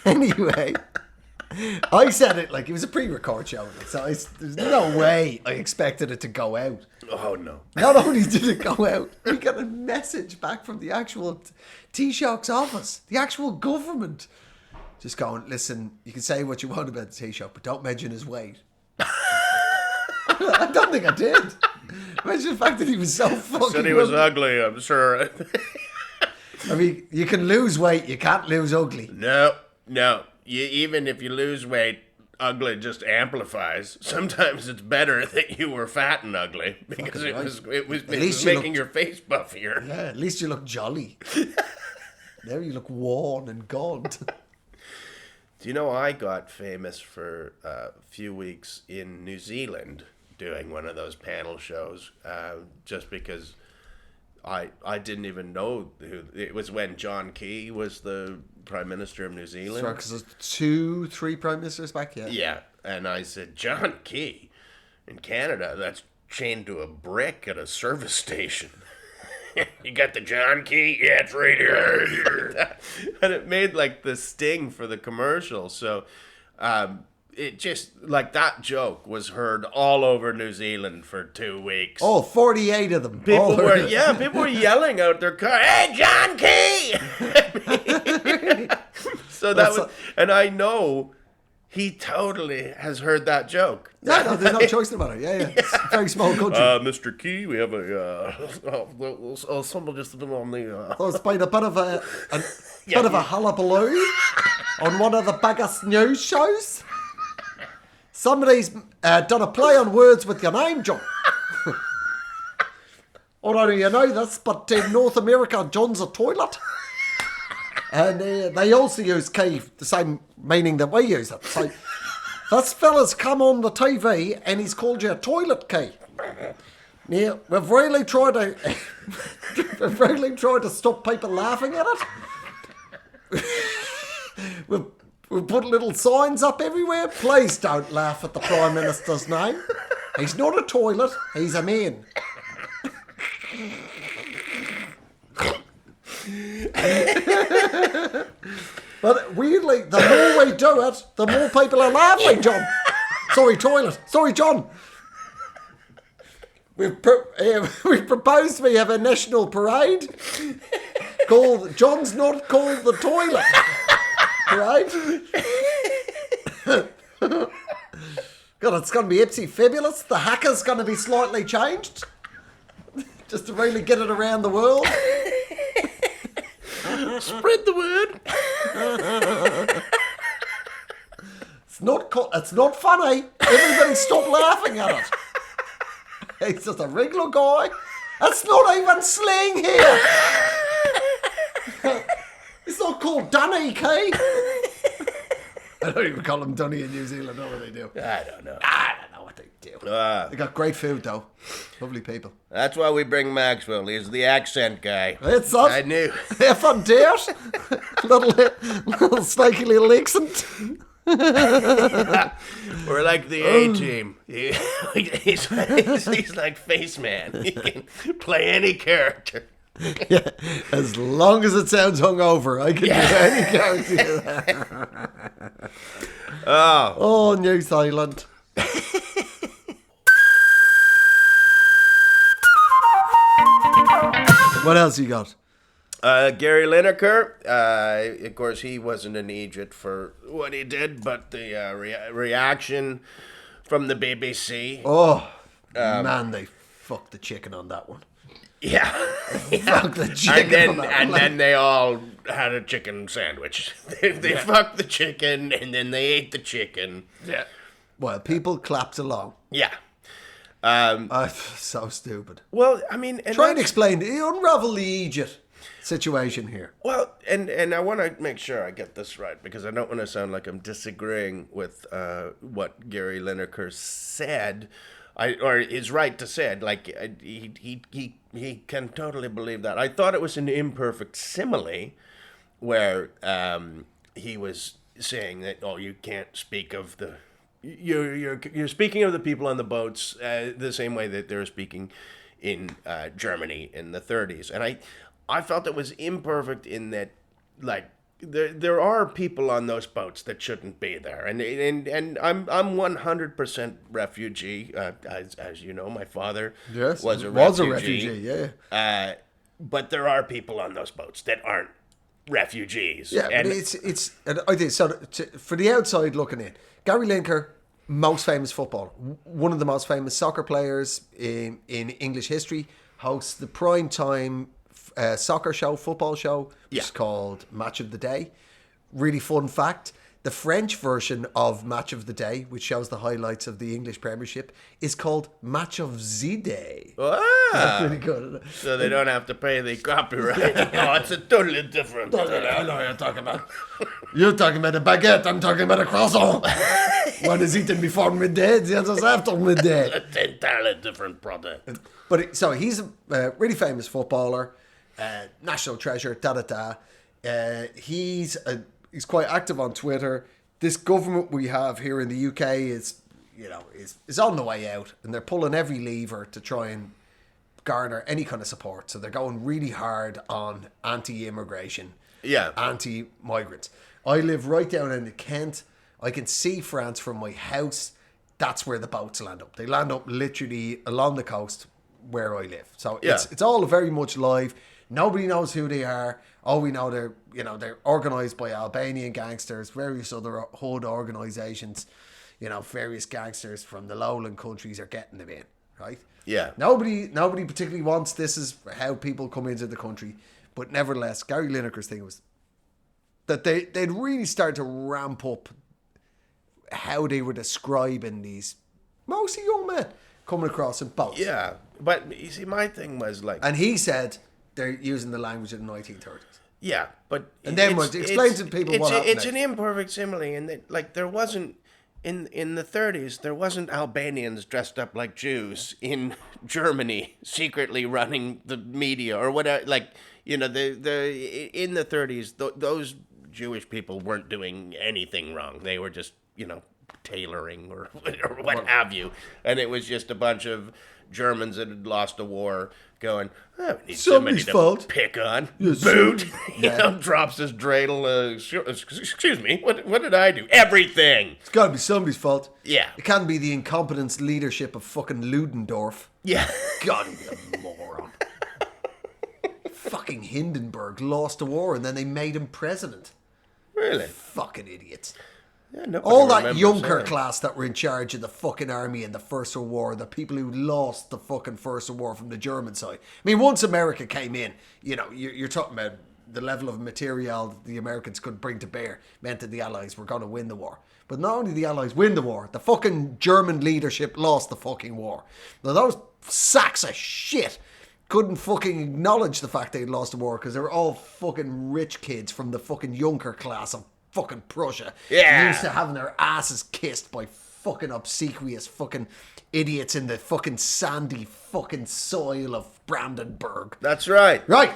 S8: Anyway, I said it like it was a pre-record show, so there's no way I expected it to go out.
S7: Oh, no.
S8: Not only did it go out, we got a message back from the actual Taoiseach's office, the actual government, just going, listen, you can say what you want about the Taoiseach, but don't mention his weight. I don't think I did. Imagine the fact that he was so fucking
S7: Said he was ugly, I'm sure.
S8: I mean, you can lose weight, you can't lose ugly.
S7: No. Even if you lose weight, ugly just amplifies. Sometimes it's better that you were fat and ugly because it was making your face buffier.
S8: Yeah, at least you look jolly. Now you look worn and gaunt.
S7: Do you know I got famous for a few weeks in New Zealand doing one of those panel shows just because I didn't even know who it was when John Key was the Prime Minister of New Zealand.
S8: Sorry, because there's 3 Prime Ministers back, yeah.
S7: Yeah, and I said, John Key in Canada, that's chained to a brick at a service station. You got the John Key? Yeah, it's right here. And it made like the sting for the commercial. So it just, like that joke was heard all over New Zealand for 2 weeks.
S8: Oh, 48 of them.
S7: People were yelling out their car, hey, John Key! So that was, and I know he totally has heard that joke.
S8: No, there's no choice about it. Yeah. It's a very small country.
S7: Mr. Key, we have someone just on the...
S8: So it's been a bit of a hullabaloo on one of the biggest news shows. Somebody's done a play on words with your name, John. I don't know you know this, but in North America, John's a toilet. And they also use key, the same meaning that we use it. So this fella's come on the TV and he's called you a toilet key. Now, we've really tried to stop people laughing at it. We've put little signs up everywhere. Please don't laugh at the Prime Minister's name. He's not a toilet, he's a man. But weirdly, the more we do it, the more people are laughing, John. Sorry, toilet. Sorry, John. We've proposed we have a national parade called John's Not Called the Toilet Parade. God, it's going to be absolutely fabulous. The hacker's going to be slightly changed just to really get it around the world.
S7: Spread the word.
S8: It's not funny. Everybody stop laughing at it. He's just a regular guy. It's not even slang here. It's not called Dunny, Key. I don't even call them Dunny in New Zealand. What do they do?
S7: I don't know.
S8: I don't know what they... do. They got great food, though. Lovely people.
S7: That's why we bring Maxwell. He's the accent guy.
S8: It's that.
S7: I knew.
S8: If I dare. little snaky little accent.
S7: We're like the A-team. He's like Face Man. He can play any character.
S8: Yeah, as long as it sounds hungover, I can do any character. Oh, New Zealand. What else you got?
S7: Gary Lineker, of course, he wasn't an Egypt for what he did, but the reaction from the BBC.
S8: Oh, man, they fucked the chicken on that one.
S7: Yeah.
S8: Fuck the chicken
S7: and then they all had a chicken sandwich. They fucked the chicken, and then they ate the chicken.
S8: Yeah. Well, people clapped along.
S7: Yeah.
S8: So stupid.
S7: Well, I mean...
S8: Try and explain, unravel the Egypt situation here.
S7: Well, and I want to make sure I get this right, because I don't want to sound like I'm disagreeing with what Gary Lineker said, or is right to say it. Like, he can totally believe that. I thought it was an imperfect simile, where he was saying that, oh, you can't speak of the... You're speaking of the people on the boats the same way that they were speaking in Germany in the 30s, and I felt it was imperfect in that, like, there are people on those boats that shouldn't be there, and I'm 100% refugee, as you know, my father was a refugee. Yeah. But there are people on those boats that aren't refugees.
S8: Yeah,
S7: and
S8: but it's I think so. For the outside looking in, Gary Lineker, most famous footballer, one of the most famous soccer players in English history, hosts the prime time football show, which is called Match of the Day. Really fun fact, the French version of Match of the Day, which shows the highlights of the English Premiership, is called Match of the Day. That's pretty good, isn't it?
S7: So they don't have to pay the copyright. No, it's a totally different.
S8: I know what you're talking about. You're talking about a baguette, I'm talking about a croissant. One is eaten before midday, the other's after midday.
S7: It's an entirely different product.
S8: But so he's a really famous footballer, national treasure, he's quite active on Twitter. This government we have here in the UK is on the way out, and they're pulling every lever to try and garner any kind of support. So they're going really hard on anti-immigration, anti-migrants. I live right down in Kent. I can see France from my house. That's where the boats land up. They land up literally along the coast where I live. So it's all very much live. Nobody knows who they are. All we know, they're organised by Albanian gangsters, various other hood organisations. Various gangsters from the lowland countries are getting them in, right?
S7: Yeah.
S8: Nobody particularly wants this is how people come into the country. But nevertheless, Gary Lineker's thing was that they'd really start to ramp up how they were describing these mostly young men coming across in boats.
S7: Yeah, but you see, my thing was like...
S8: And he said they're using the language of the 1930s.
S7: Yeah, but...
S8: And then explain to people what happened.
S7: It's an imperfect simile, and that, there wasn't... In the 30s, there wasn't Albanians dressed up like Jews in Germany secretly running the media or whatever. In the 30s, those Jewish people weren't doing anything wrong. They were just, tailoring or what have you. And it was just a bunch of Germans that had lost a war going, oh, we need somebody to pick on. Boot. Drops his dreidel. Excuse me, what did I do? Everything.
S8: It's got to be somebody's fault.
S7: Yeah.
S8: It can't be the incompetence leadership of fucking Ludendorff.
S7: Yeah.
S8: God, he's a moron. Fucking Hindenburg lost the war and then they made him president.
S7: Really?
S8: Fucking idiots.
S7: Yeah,
S8: all that Junker class that were in charge of the fucking army in the First World War, the people who lost the fucking First World War from the German side. I mean, once America came in, you're talking about the level of material that the Americans could bring to bear meant that the Allies were going to win the war. But not only the Allies win the war, the fucking German leadership lost the fucking war. Now, those sacks of shit couldn't fucking acknowledge the fact they'd lost the war because they were all fucking rich kids from the fucking Junker class of fucking Prussia.
S7: Yeah.
S8: Used to having their asses kissed by fucking obsequious fucking idiots in the fucking sandy fucking soil of Brandenburg.
S7: That's right.
S8: Right.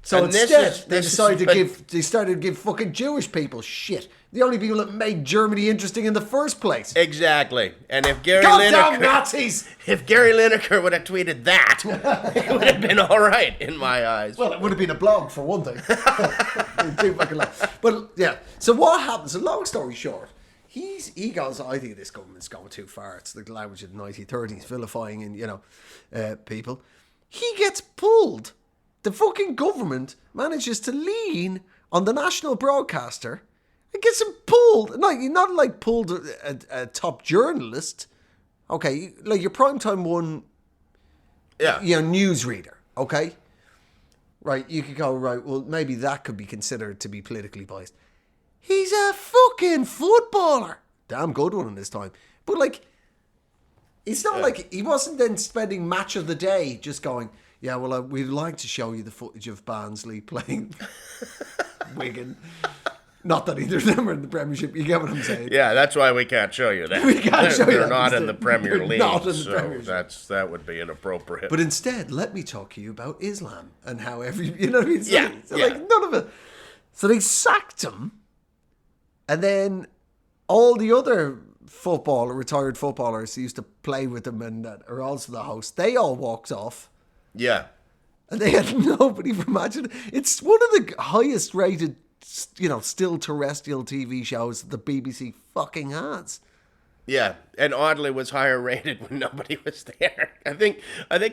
S8: So
S7: And this
S8: instead,
S7: is-
S8: they
S7: this
S8: decided
S7: is-
S8: to give. They started to give fucking Jewish people shit. The only people that made Germany interesting in the first place.
S7: Exactly. And if Gary
S8: Goddamn
S7: Lineker,
S8: Nazis!
S7: if Gary Lineker would have tweeted that, it would have been all right in my eyes.
S8: Well, it would have been a blog for one thing. Too fucking long. But yeah. So what happens? So long story short, he goes. I think this government's going too far. It's the language of the 1930s, vilifying and people. He gets pulled. The fucking government manages to lean on the national broadcaster and gets him pulled. No, you're not like pulled a top journalist. Okay, like your primetime one,
S7: Yeah.
S8: newsreader. Okay, right. You could go right. Well, maybe that could be considered to be politically biased. He's a fucking footballer. Damn good one this time. But like, it's not like he wasn't then spending match of the day just going, yeah, well, we'd like to show you the footage of Barnsley playing Wigan. Not that either of them are in the Premiership. You get what I'm saying?
S7: Yeah, that's why we can't show you that.
S8: We can't show you
S7: They're
S8: that
S7: not
S8: because
S7: in the Premier
S8: they're
S7: League,
S8: not in the
S7: so
S8: Premiership.
S7: that would be inappropriate.
S8: But instead, let me talk to you about Islam and how you know what I mean? So,
S7: Yeah, yeah.
S8: like none of it. So they sacked him, and then all the other retired footballers who used to play with them and that are also the hosts, they all walked off.
S7: Yeah.
S8: And they had nobody from Imagine. It's one of the highest rated, still terrestrial TV shows that the BBC fucking has.
S7: Yeah, and oddly was higher rated when nobody was there. I think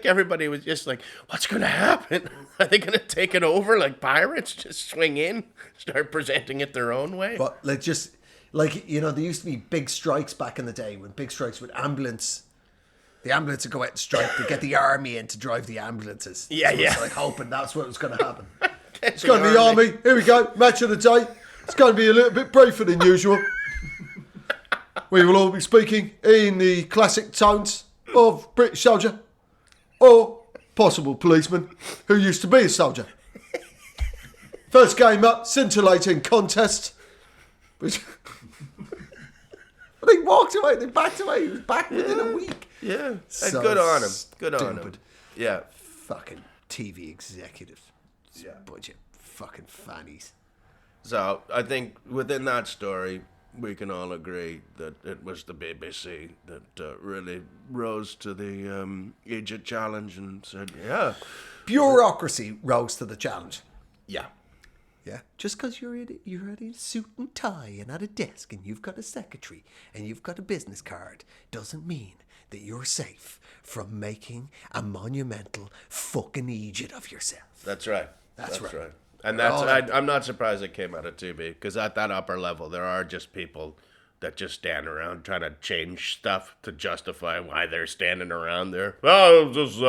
S7: everybody was just like, what's going to happen? Are they going to take it over like pirates? Just swing in, start presenting it their own way?
S8: But there used to be big strikes back in the day when big strikes with ambulance. The ambulance would go out and strike to get the army in to drive the ambulances.
S7: Yeah,
S8: so
S7: yeah.
S8: It's like hoping that's what was going to happen. It's going to be army. Here we go. Match of the day. It's going to be a little bit briefer than usual. We will all be speaking in the classic tones of British soldier or possible policeman who used to be a soldier. First game up, scintillating contest. Which they walked away. They backed away. He was back within a week.
S7: Yeah,
S8: So
S7: good on him. Good on him.
S8: stupid.
S7: Yeah.
S8: Fucking TV executives.
S7: Yeah.
S8: Bunch of fucking fannies.
S7: So I think within that story, we can all agree that it was the BBC that really rose to the Eejit challenge and said, yeah.
S8: Bureaucracy rose to the challenge.
S7: Yeah.
S8: Yeah. Just because you're in a suit and tie and at a desk and you've got a secretary and you've got a business card doesn't mean that you're safe from making a monumental fucking Egypt of yourself.
S7: That's right.
S8: That's right.
S7: And I'm not surprised it came out of 2B, because at that upper level, there are just people that just stand around trying to change stuff to justify why they're standing around there. Oh, just,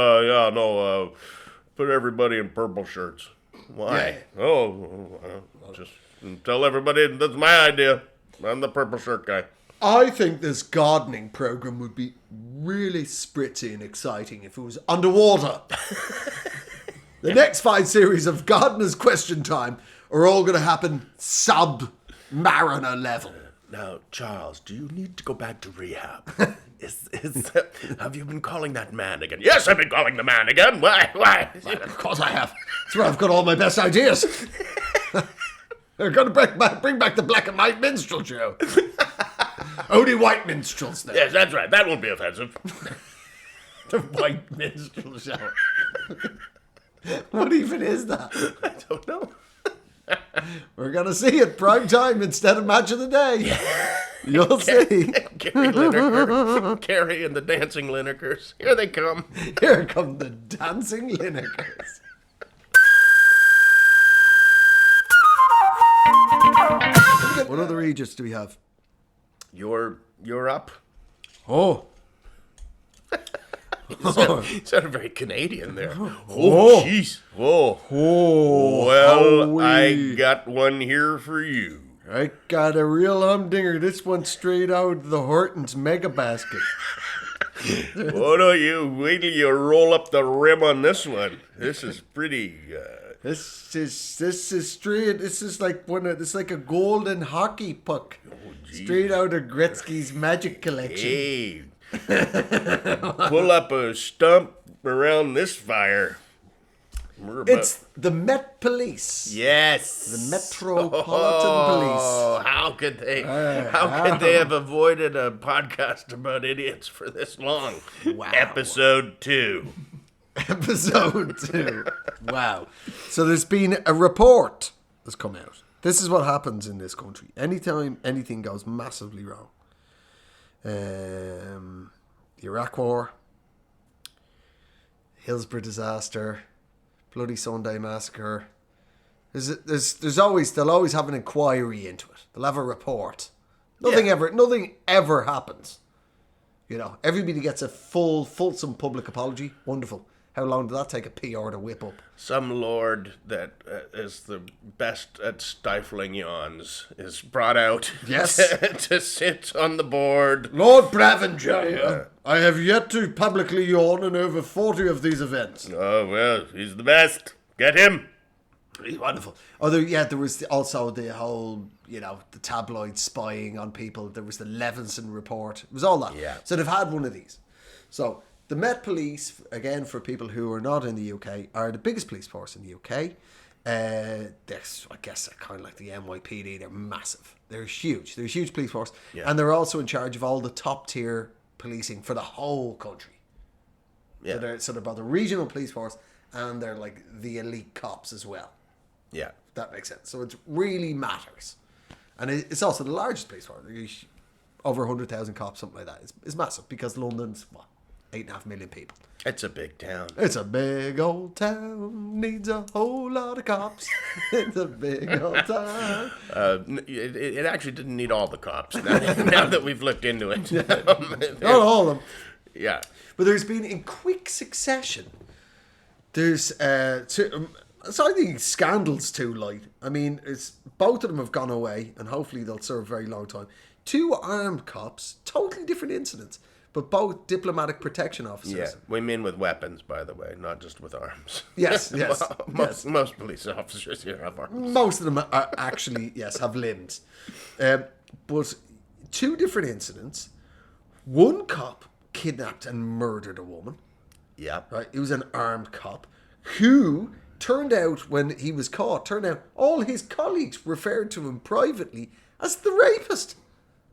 S7: put everybody in purple shirts. Why? Yeah. Just tell everybody that's my idea. I'm the purple shirt guy.
S8: I think this gardening program would be really spritzy and exciting if it was underwater. The next 5 series of Gardener's Question Time are all going to happen sub-mariner level.
S7: Now, Charles, do you need to go back to rehab? Have you been calling that man again? Yes, I've been calling the man again. Why?
S8: Of course I have. That's where I've got all my best ideas. They're going to bring back the black and white minstrel show. Only white minstrels there.
S7: Yes, that's right. That won't be offensive.
S8: The white minstrel show. What even is that?
S7: I don't know.
S8: We're going to see it prime time instead of match of the day. You'll see.
S7: Gary Lineker. Gary and the dancing Linekers. Here they come.
S8: Here come the dancing Linekers. What other Eejits do we have?
S7: You're up.
S8: Oh.
S7: You sounded very Canadian there. Oh, jeez. Oh. Well, I got one here for you.
S8: I got a real humdinger. This one straight out of the Hortons Mega Basket.
S7: Oh, no, you wait till you roll up the rim on this one. This is pretty
S8: This is straight. This is like it's like a golden hockey puck, straight out of Gretzky's Magic collection.
S7: Hey, pull up a stump around this fire.
S8: It's the Met Police.
S7: Yes,
S8: The Metropolitan Police.
S7: Oh, how could they? How could they have avoided a podcast about idiots for this long?
S8: Wow.
S7: Episode 2.
S8: Episode 2. Wow. So there's been a report that's come out. This is what happens in this country. Anytime anything goes massively wrong. The Iraq War, Hillsborough disaster, Bloody Sunday massacre. They'll always have an inquiry into it. They'll have a report. Nothing ever happens. You know, everybody gets a fulsome public apology. Wonderful. How long did that take a PR to whip up?
S7: Some lord that is the best at stifling yawns is brought out
S8: Yes.
S7: to sit on the board.
S8: Lord Bravenshire, I have yet to publicly yawn in over 40 of these events.
S7: Oh, well, he's the best. Get him.
S8: He's wonderful. There was also the whole, the tabloid spying on people. There was the Levinson report. It was all that.
S7: Yeah.
S8: So they've had one of these. So the Met Police, again, for people who are not in the UK, are the biggest police force in the UK. I guess they're kind of like the NYPD. They're massive. They're huge. They're a huge police force.
S7: Yeah.
S8: And they're also in charge of all the top tier policing for the whole country.
S7: Yeah.
S8: So they're both the regional police force and they're like the elite cops as well.
S7: Yeah.
S8: That makes sense. So it really matters. And it's also the largest police force. Over 100,000 cops, something like that. It's massive because London's, 8.5 million people.
S7: It's a big town.
S8: It's a big old town, needs a whole lot of cops. It's a big old town.
S7: It actually didn't need all the cops now that we've looked into it.
S8: Not all of them.
S7: Yeah.
S8: But there's been, in quick succession, there's, so I think scandal's too light. I mean, both of them have gone away, and hopefully they'll serve a very long time. 2 armed cops, totally different incidents, but both diplomatic protection officers.
S7: Yeah, we mean with weapons, by the way, not just with arms.
S8: Yes.
S7: Most police officers here have arms.
S8: Most of them are actually, have limbs. But 2 different incidents. One cop kidnapped and murdered a woman.
S7: Yeah.
S8: Right? He was an armed cop who turned out, when he was caught, all his colleagues referred to him privately as the rapist.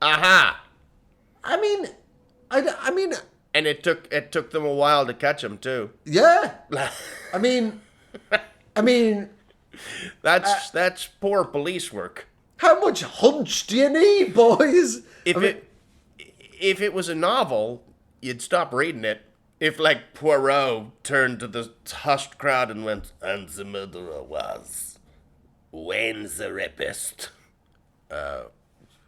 S7: Aha!
S8: I mean,
S7: And it took them a while to catch him too.
S8: yeah. I mean,
S7: that's poor police work.
S8: how much hunch do you need, boys?
S7: If it was a novel, you'd stop reading it. If, like, Poirot turned to the hushed crowd and went, and the murderer was Wayne the rapist.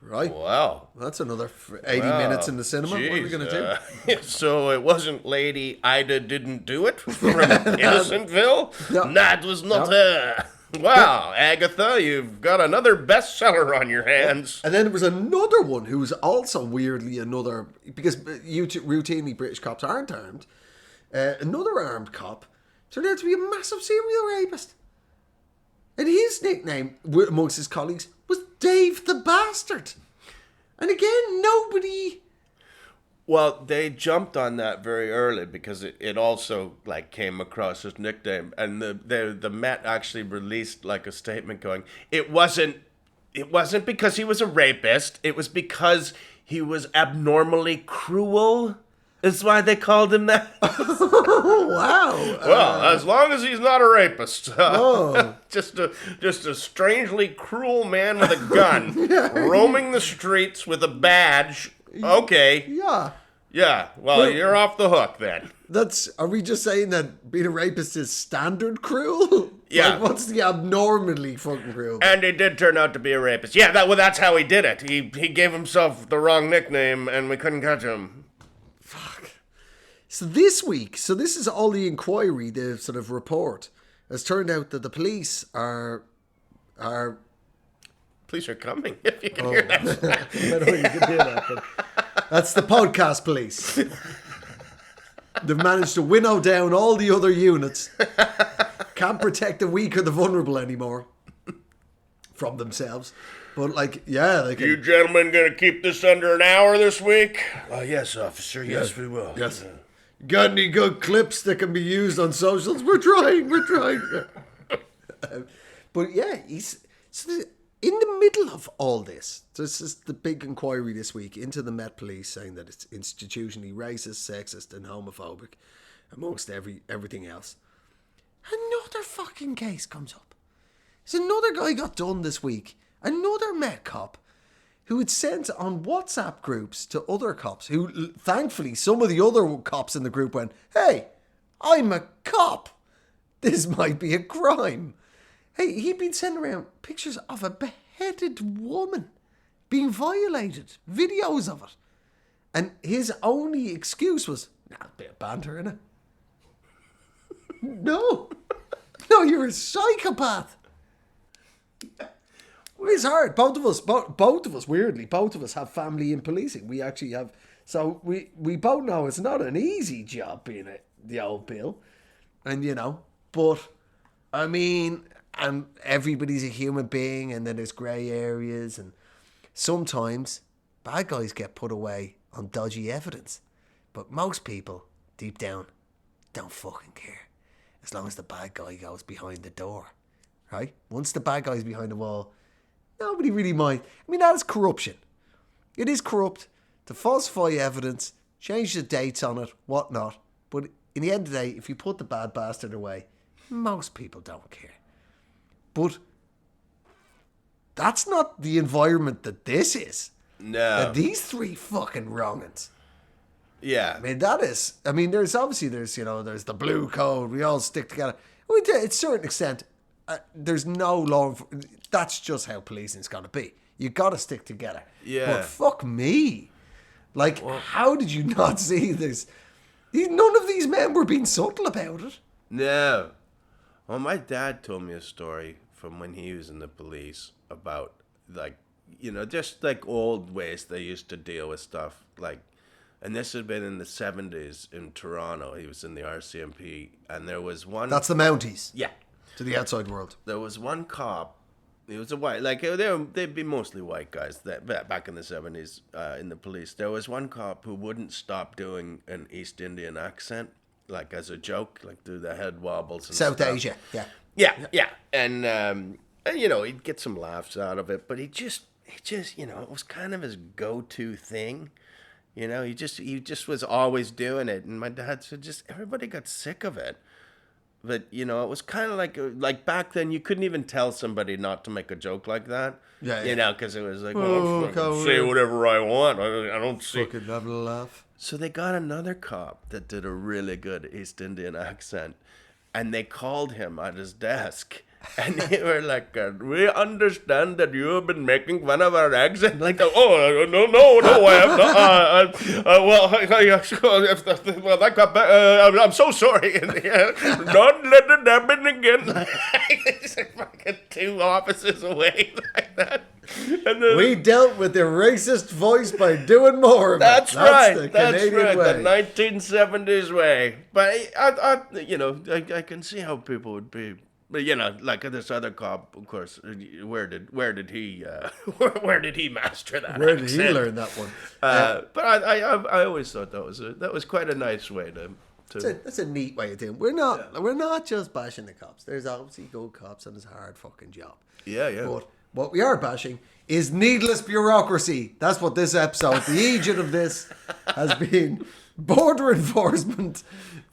S8: Right.
S7: Wow.
S8: That's another 80 minutes in the cinema. What are we going to do?
S7: So it wasn't Lady Ida didn't do it from Innocentville?
S8: No.
S7: That was not her. Wow, Agatha, you've got another bestseller on your hands.
S8: And then there was another one who was also weirdly because routinely British cops aren't armed. Another armed cop turned out to be a massive serial rapist. And his nickname, amongst his colleagues, was Dave the Bastard. And again, nobody...
S7: Well, they jumped on that very early because it also came across his nickname, and the Met actually released a statement going, it wasn't because he was a rapist, it was because he was abnormally cruel. That's why they called him that.
S8: Oh, wow.
S7: Well, as long as he's not a rapist. Just a strangely cruel man with a gun, roaming the streets with a badge. Okay.
S8: Yeah.
S7: Yeah, well, you're off the hook then.
S8: Are we just saying that being a rapist is standard cruel?
S7: Yeah.
S8: What's the abnormally fucking cruel?
S7: And he did turn out to be a rapist. Yeah, that's how he did it. He gave himself the wrong nickname and we couldn't catch him.
S8: Fuck. So this week, this is all the inquiry, the sort of report, has turned out that the police are...
S7: Police are coming, if you can hear that.
S8: I don't know if you can hear that, but that's the podcast police. They've managed to winnow down all the other units. Can't protect the weak or the vulnerable anymore from themselves. But like, yeah, they can.
S7: You gentlemen gonna keep this under an hour this week? Yes, officer. Yes, we will.
S8: Yes. Got any good clips that can be used on socials? We're trying. But yeah, in the middle of all this. This is the big inquiry this week into the Met Police, saying that it's institutionally racist, sexist, and homophobic, amongst everything else. Another fucking case comes up. There's another guy got done this week. Another Met cop who had sent on WhatsApp groups to other cops, who, thankfully, some of the other cops in the group went, hey, I'm a cop. This might be a crime. Hey, he'd been sending around pictures of a beheaded woman being violated, videos of it. And his only excuse was, a bit of banter, innit? No, you're a psychopath. It's hard. Both of us, weirdly, both of us have family in policing. We actually have, so we both know it's not an easy job being the old Bill. And, but, I mean, and everybody's a human being, and then there's grey areas, and sometimes bad guys get put away on dodgy evidence. But most people, deep down, don't fucking care. As long as the bad guy goes behind the door, right? Once the bad guy's behind the wall, nobody really minds. I mean, that is corruption. It is corrupt to falsify evidence, change the dates on it, whatnot. But in the end of the day, if you put the bad bastard away, most people don't care. But that's not the environment that this is.
S7: No.
S8: These three fucking wrong'uns.
S7: Yeah.
S8: I mean, there's there's the blue code. We all stick together. To a certain extent, there's no law. That's just how policing's going to be. You got to stick together.
S7: Yeah.
S8: But fuck me. Like, how did you not see this? None of these men were being subtle about it.
S7: No. Well, my dad told me a story from when he was in the police about, just like old ways they used to deal with stuff. And this had been in the 70s in Toronto. He was in the RCMP, and there was one...
S8: That's the Mounties.
S7: Yeah.
S8: To the outside world.
S7: There was one cop. He was a white... they'd be mostly white guys back in the 70s in the police. There was one cop who wouldn't stop doing an East Indian accent, as a joke, do the head wobbles and
S8: South
S7: stuff.
S8: Asia, yeah.
S7: Yeah. And he'd get some laughs out of it, but he just, it was kind of his go-to thing. He just was always doing it. And my dad said everybody got sick of it. But, it was kind of like back then you couldn't even tell somebody not to make a joke like that. Yeah. Because it was like, I can say whatever I want. I don't see.
S8: Fucking have a laugh.
S7: So they got another cop that did a really good East Indian accent. And they called him at his desk. And they were like, we understand that you have been making fun of our accent. No, I have not. I'm so sorry. Don't let it happen again. It's fucking 2 offices away like that. And then,
S8: we dealt with the racist voice by doing more of
S7: that's
S8: it.
S7: Right.
S8: The
S7: That's
S8: Canadian
S7: right.
S8: way.
S7: The 1970s way. But I can see how people would be. But this other cop, of course, where did he master that?
S8: Where did
S7: accent?
S8: he learn that one?
S7: But I always thought that was quite a nice way to.
S8: That's a neat way of doing it. We're not just bashing the cops. There's obviously good cops and it's a hard fucking job.
S7: Yeah.
S8: But what we are bashing is needless bureaucracy. That's what this episode, the Eejit of this, has been. Border enforcement,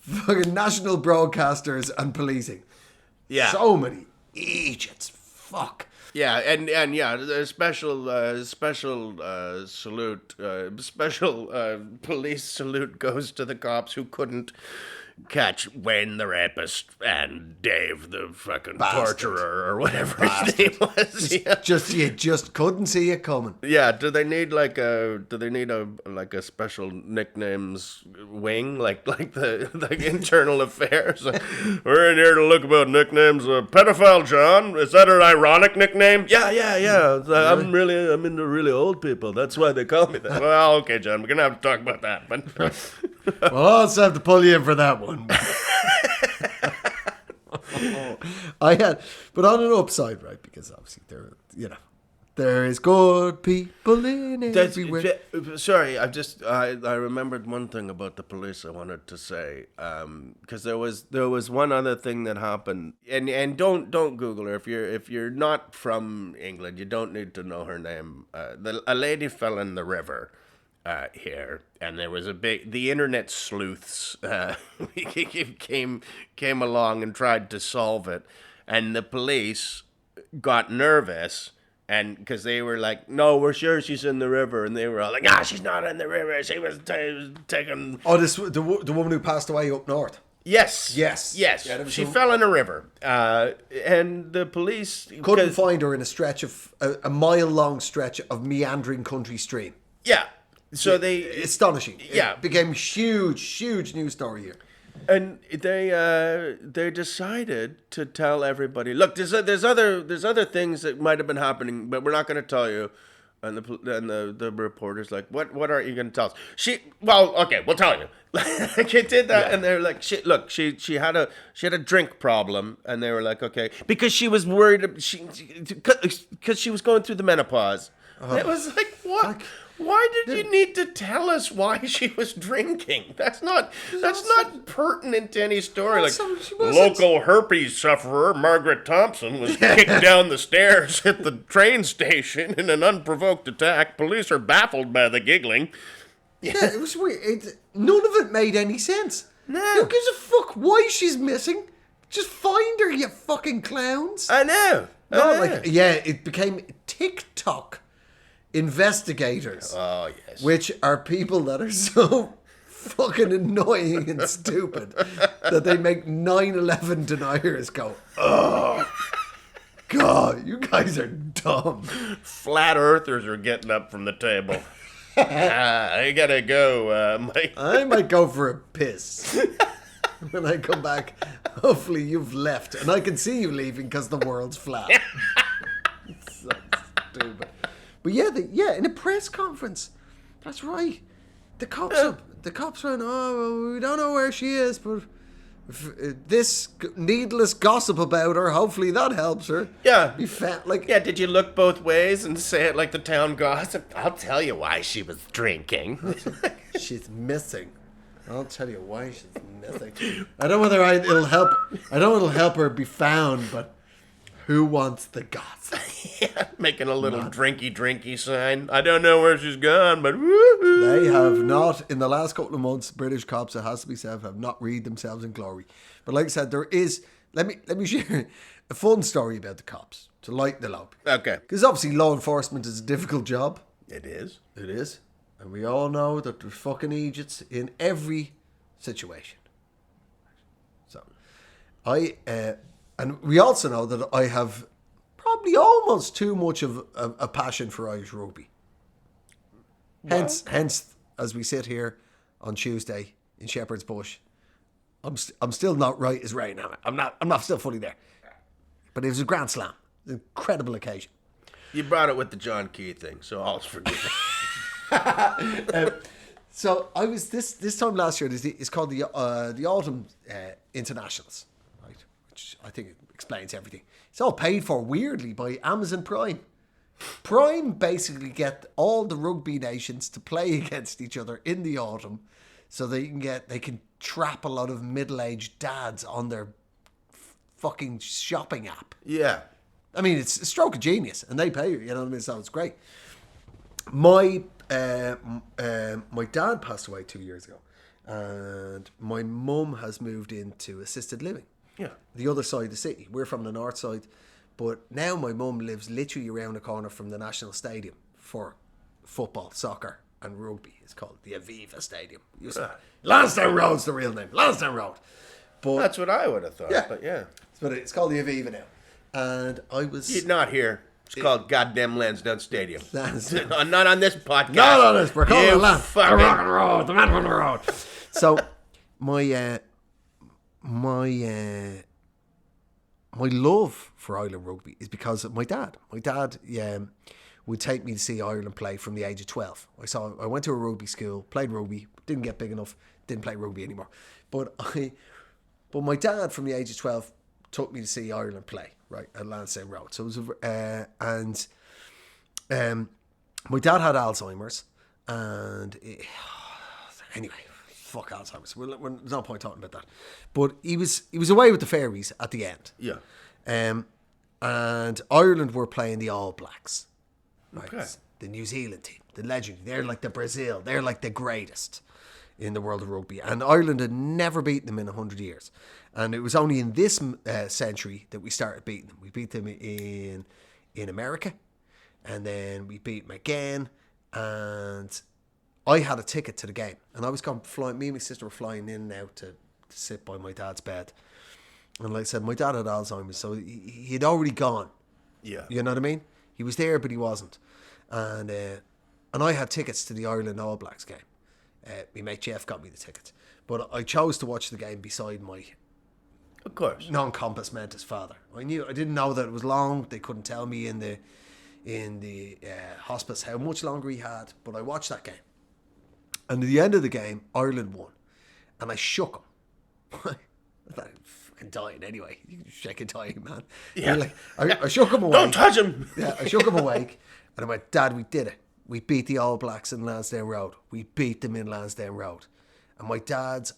S8: fucking national broadcasters and policing.
S7: Yeah.
S8: So many Eejits. Fuck.
S7: Yeah, and the special salute, police salute goes to the cops who couldn't catch Wayne the rapist and Dave the fucking
S8: Bastard.
S7: torturer or whatever his name was.
S8: You just couldn't see it coming.
S7: Yeah, do they need a special nicknames wing like the internal affairs? Like, we're in here to look about nicknames. Pedophile John, is that an ironic nickname? Yeah. I'm into really old people. That's why they call me that. Well, okay, John, we're gonna have to talk about that. But
S8: Well, I'll also have to pull you in for that one. But on an upside, right? Because obviously there is good people in everywhere.
S7: Sorry, I remembered one thing about the police I wanted to say, because there was one other thing that happened, and don't Google her if you're not from England, you don't need to know her name. A lady fell in the river here, and there was the internet sleuths came along and tried to solve it, and the police got nervous. And because they were like, no, we're sure she's in the river. And they were all like, she's not in the river. She was taken.
S8: Oh, the woman who passed away up north.
S7: Yes. Yeah, she fell in a river. And the police
S8: couldn't find her in a stretch of a mile-long stretch of meandering country stream.
S7: Yeah. So
S8: astonishing.
S7: Yeah.
S8: It became huge news story here.
S7: And they decided to tell everybody, look, there's other things that might have been happening, but we're not going to tell you. And the reporter's like, what aren't you going to tell us? We'll tell you. She did that, yeah. And they're like, she had a drink problem, and they were like, okay, because she was worried, because she was going through the menopause. It was like, what? Why did you need to tell us why she was drinking? That's not pertinent to any story. Like, local herpes sufferer Margaret Thompson was kicked down the stairs at the train station in an unprovoked attack. Police are baffled by the giggling.
S8: Yeah, it was weird. None of it made any sense.
S7: No.
S8: Who gives a fuck why she's missing? Just find her, you fucking clowns.
S7: I know.
S8: It became TikTok investigators.
S7: Oh, yes.
S8: Which are people that are so fucking annoying and stupid that they make 9/11 deniers go, oh, God, you guys are dumb.
S7: Flat earthers are getting up from the table. I gotta go, Mike.
S8: I might go for a piss. When I come back, hopefully you've left. And I can see you leaving because the world's flat. It's so stupid. But in a press conference, that's right. The cops went, we don't know where she is, but this needless gossip about her, hopefully that helps her.
S7: Yeah.
S8: Did
S7: you look both ways and say it like the town gossip? I'll tell you why she was drinking.
S8: She's missing. I'll tell you why she's missing. I don't know whether it'll help her be found, but who wants the gossip?
S7: Yeah, making a little drinky sign. I don't know where she's gone, but woo-hoo.
S8: They have not, in the last couple of months, British cops, it has to be said, have not read themselves in glory. But like I said, there is, let me share a fun story about the cops to lighten the load.
S7: Okay.
S8: Because obviously law enforcement is a difficult job.
S7: It is.
S8: And we all know that there's fucking Eejits in every situation. So, and we also know that I have probably almost too much of a passion for Irish rugby. Hence, as we sit here on Tuesday in Shepherd's Bush, I'm still not right as right now. I'm not still fully there. But it was a grand slam, an incredible occasion.
S7: You brought it with the John Key thing, so I'll forgive you.
S8: So I was this time last year. It's called the Autumn Internationals, right? Which I think explains everything. It's all paid for weirdly by Amazon Prime. Prime basically get all the rugby nations to play against each other in the autumn, so they can trap a lot of middle-aged dads on their fucking shopping app.
S7: Yeah,
S8: I mean it's a stroke of genius, and they pay you. You know what I mean? So it's great. My dad passed away 2 years ago, and my mum has moved into assisted living.
S7: Yeah.
S8: The other side of the city. We're from the north side, but now my mum lives literally around the corner from the National Stadium for football, soccer, and rugby is called the Aviva Stadium. Lansdowne Road's the real name. Lansdowne Road. But
S7: That's what I would have thought.
S8: Yeah.
S7: But yeah.
S8: but it's called the Aviva now. And I was...
S7: Not here. It's called goddamn Lansdowne Stadium.
S8: Lansdowne.
S7: Not on this podcast.
S8: Not on this. We're calling it Lansdowne.
S7: fucking-
S8: The rock and roll. The man from the road. So, my love for Ireland rugby is because of my dad. My dad would take me to see Ireland play from the age of 12. I went to a rugby school, played rugby, didn't get big enough, didn't play rugby anymore. But my dad from the age of 12 took me to see Ireland play, right, at Lansdowne Road. So it was my dad had Alzheimer's, and anyway, fuck Alzheimer's. There's no point talking about that. But he was away with the fairies at the end.
S7: Yeah.
S8: And Ireland were playing the All Blacks. Right?
S7: Okay.
S8: The New Zealand team, the legend. They're like the Brazil. They're like the greatest in the world of rugby. And Ireland had never beaten them in 100 years. And it was only in this century that we started beating them. We beat them in America. And then we beat them again. And I had a ticket to the game. And I was flying. Me and my sister were flying in and out to sit by my dad's bed. And like I said, my dad had Alzheimer's, so he'd already gone.
S7: Yeah.
S8: You know what I mean? He was there, but he wasn't. And I had tickets to the Ireland All Blacks game. My mate Jeff got me the tickets. But I chose to watch the game beside my
S7: Of course.
S8: non-compass mentis father. I didn't know that it was long. They couldn't tell me in the hospice how much longer he had. But I watched that game. And at the end of the game, Ireland won. And I shook him. I'm fucking dying anyway. You shake a dying man.
S7: Yeah.
S8: Like, I shook him awake.
S7: Don't touch him.
S8: Yeah, I shook him awake. And I went, Dad, we did it. We beat the All Blacks in Lansdowne Road. We beat them in Lansdowne Road. And my dad's,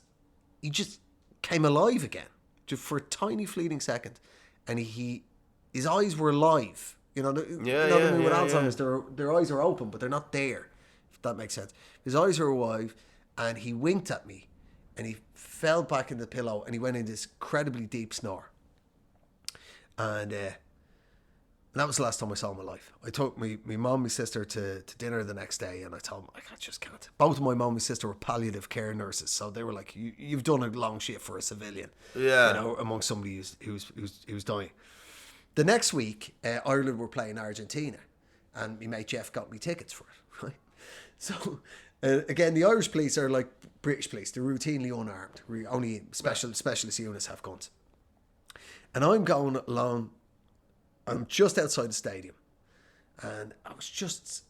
S8: he just came alive again. Just for a tiny fleeting second. And his eyes were alive. You know what I mean? With Alzheimer's, their eyes are open, but they're not there. If that makes sense. His eyes are alive, and he winked at me, and he fell back in the pillow, and he went into this incredibly deep snore. And that was the last time I saw him alive. I took my mum and my sister to dinner the next day, and I told them, I just can't. Both of my mum and my sister were palliative care nurses, so they were like, you've done a long shift for a civilian.
S7: Yeah.
S8: You know, among somebody who's dying. The next week, Ireland were playing Argentina, and my mate Jeff got me tickets for it, right? So, again, the Irish police are like British police. They're routinely unarmed. Only specialist units have guns. And I'm going along. I'm just outside the stadium. And I was just...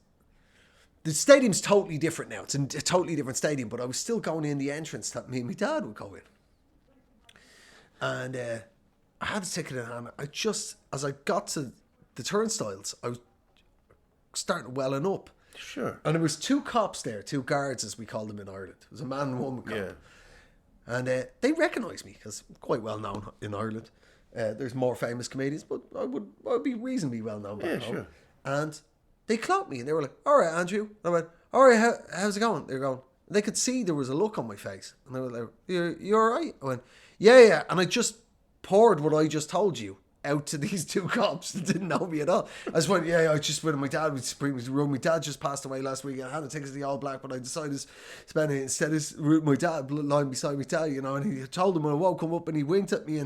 S8: The stadium's totally different now. It's a totally different stadium. But I was still going in the entrance that me and my dad would go in. And I had a ticket in hand. As I got to the turnstiles, I was starting welling up.
S7: Sure.
S8: And there was two cops there, two guards as we call them in Ireland. It was a man and woman cop.
S7: Yeah.
S8: And they recognised me because I'm quite well known in Ireland. There's more famous comedians, but I'd be reasonably well known back home. Sure. And they clocked me and they were like, all right, Andrew. And I went, all right, how's it going? They're going, they could see there was a look on my face. And they were like, you all right? I went, yeah. And I just poured what I just told you out to these two cops that didn't know me at all. I just went, I just went with my dad. My dad just passed away last week. I had to take us to the All Black, but I decided to spend it instead of my dad lying beside me dad, you know. And he told him when I woke him up, and he winked at me,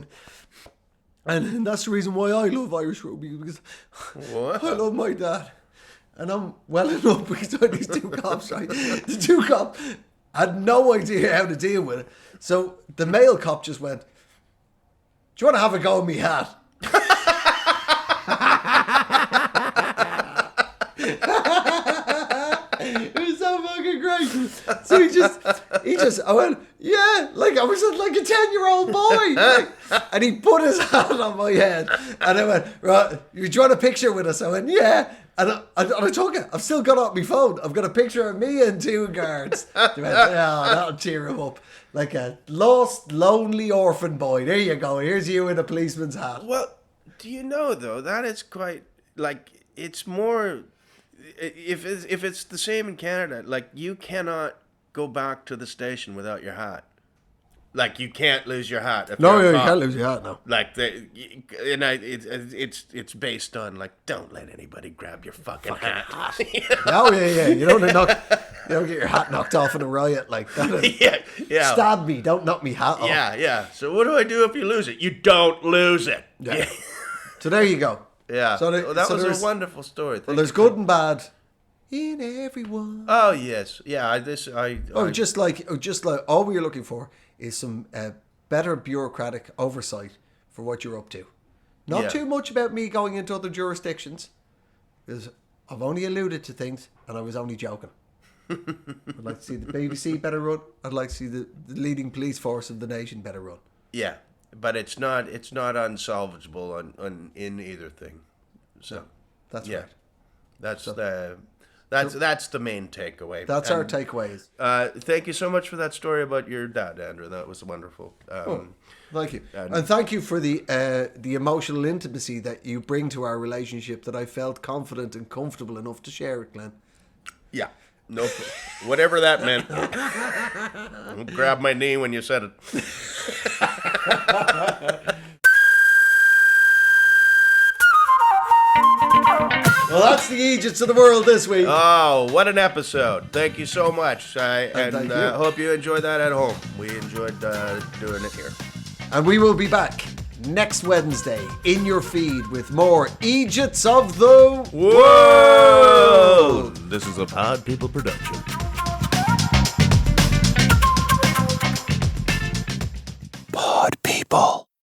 S8: and that's the reason why I love Irish rugby, because I love my dad. And I'm welling up beside these two cops, right? The two cops had no idea how to deal with it. So the male cop just went, do you want to have a go at me hat? It was so fucking great. So he just, I went, yeah, like I was like a 10-year-old boy. Like, and he put his hand on my head. And I went, right, you drawn a picture with us? I went, yeah. And I took it. I've still got it on my phone. I've got a picture of me and two guards. They went, yeah, that'll cheer him up. Like a lost, lonely orphan boy. There you go. Here's you in a policeman's hat.
S7: Well, do you know, though, that is quite, like, it's more, if it's the same in Canada, like, you cannot go back to the station without your hat. Like you can't lose your hat. If
S8: No,
S7: you're a
S8: you
S7: cop.
S8: can't lose your hat now.
S7: Like it's based on like don't let anybody grab your fucking hat.
S8: Oh yeah. You don't get your hat knocked off in a riot like that.
S7: Yeah.
S8: Stab me, don't knock me hat off.
S7: Yeah. So what do I do if you lose it? You don't lose it.
S8: Yeah. So there you go.
S7: Yeah.
S8: So
S7: that was
S8: there's-
S7: a wonderful story.
S8: Well, there's good and bad in everyone.
S7: Oh yes. Yeah.
S8: Just like all we are looking for is some better bureaucratic oversight for what you're up to. Not too much about me going into other jurisdictions, because I've only alluded to things and I was only joking. I'd like to see the BBC better run. I'd like to see the leading police force of the nation better run.
S7: Yeah, but it's not unsalvageable in either thing. So
S8: That's
S7: yeah,
S8: right.
S7: that's the main takeaway.
S8: That's our takeaways.
S7: Thank you so much for that story about your dad, Andrew. That was wonderful.
S8: Thank you, and thank you for the emotional intimacy that you bring to our relationship. That I felt confident and comfortable enough to share it, Glenn.
S7: Yeah, no, whatever that meant. Grab my knee when you said it.
S8: Well, that's the Eejits of the world this week.
S7: Oh, what an episode. Thank you so much.
S8: Thank you.
S7: Hope you enjoyed that at home. We enjoyed doing it here.
S8: And we will be back next Wednesday in your feed with more Eejits of the
S7: Whoa! This is a Pod People production.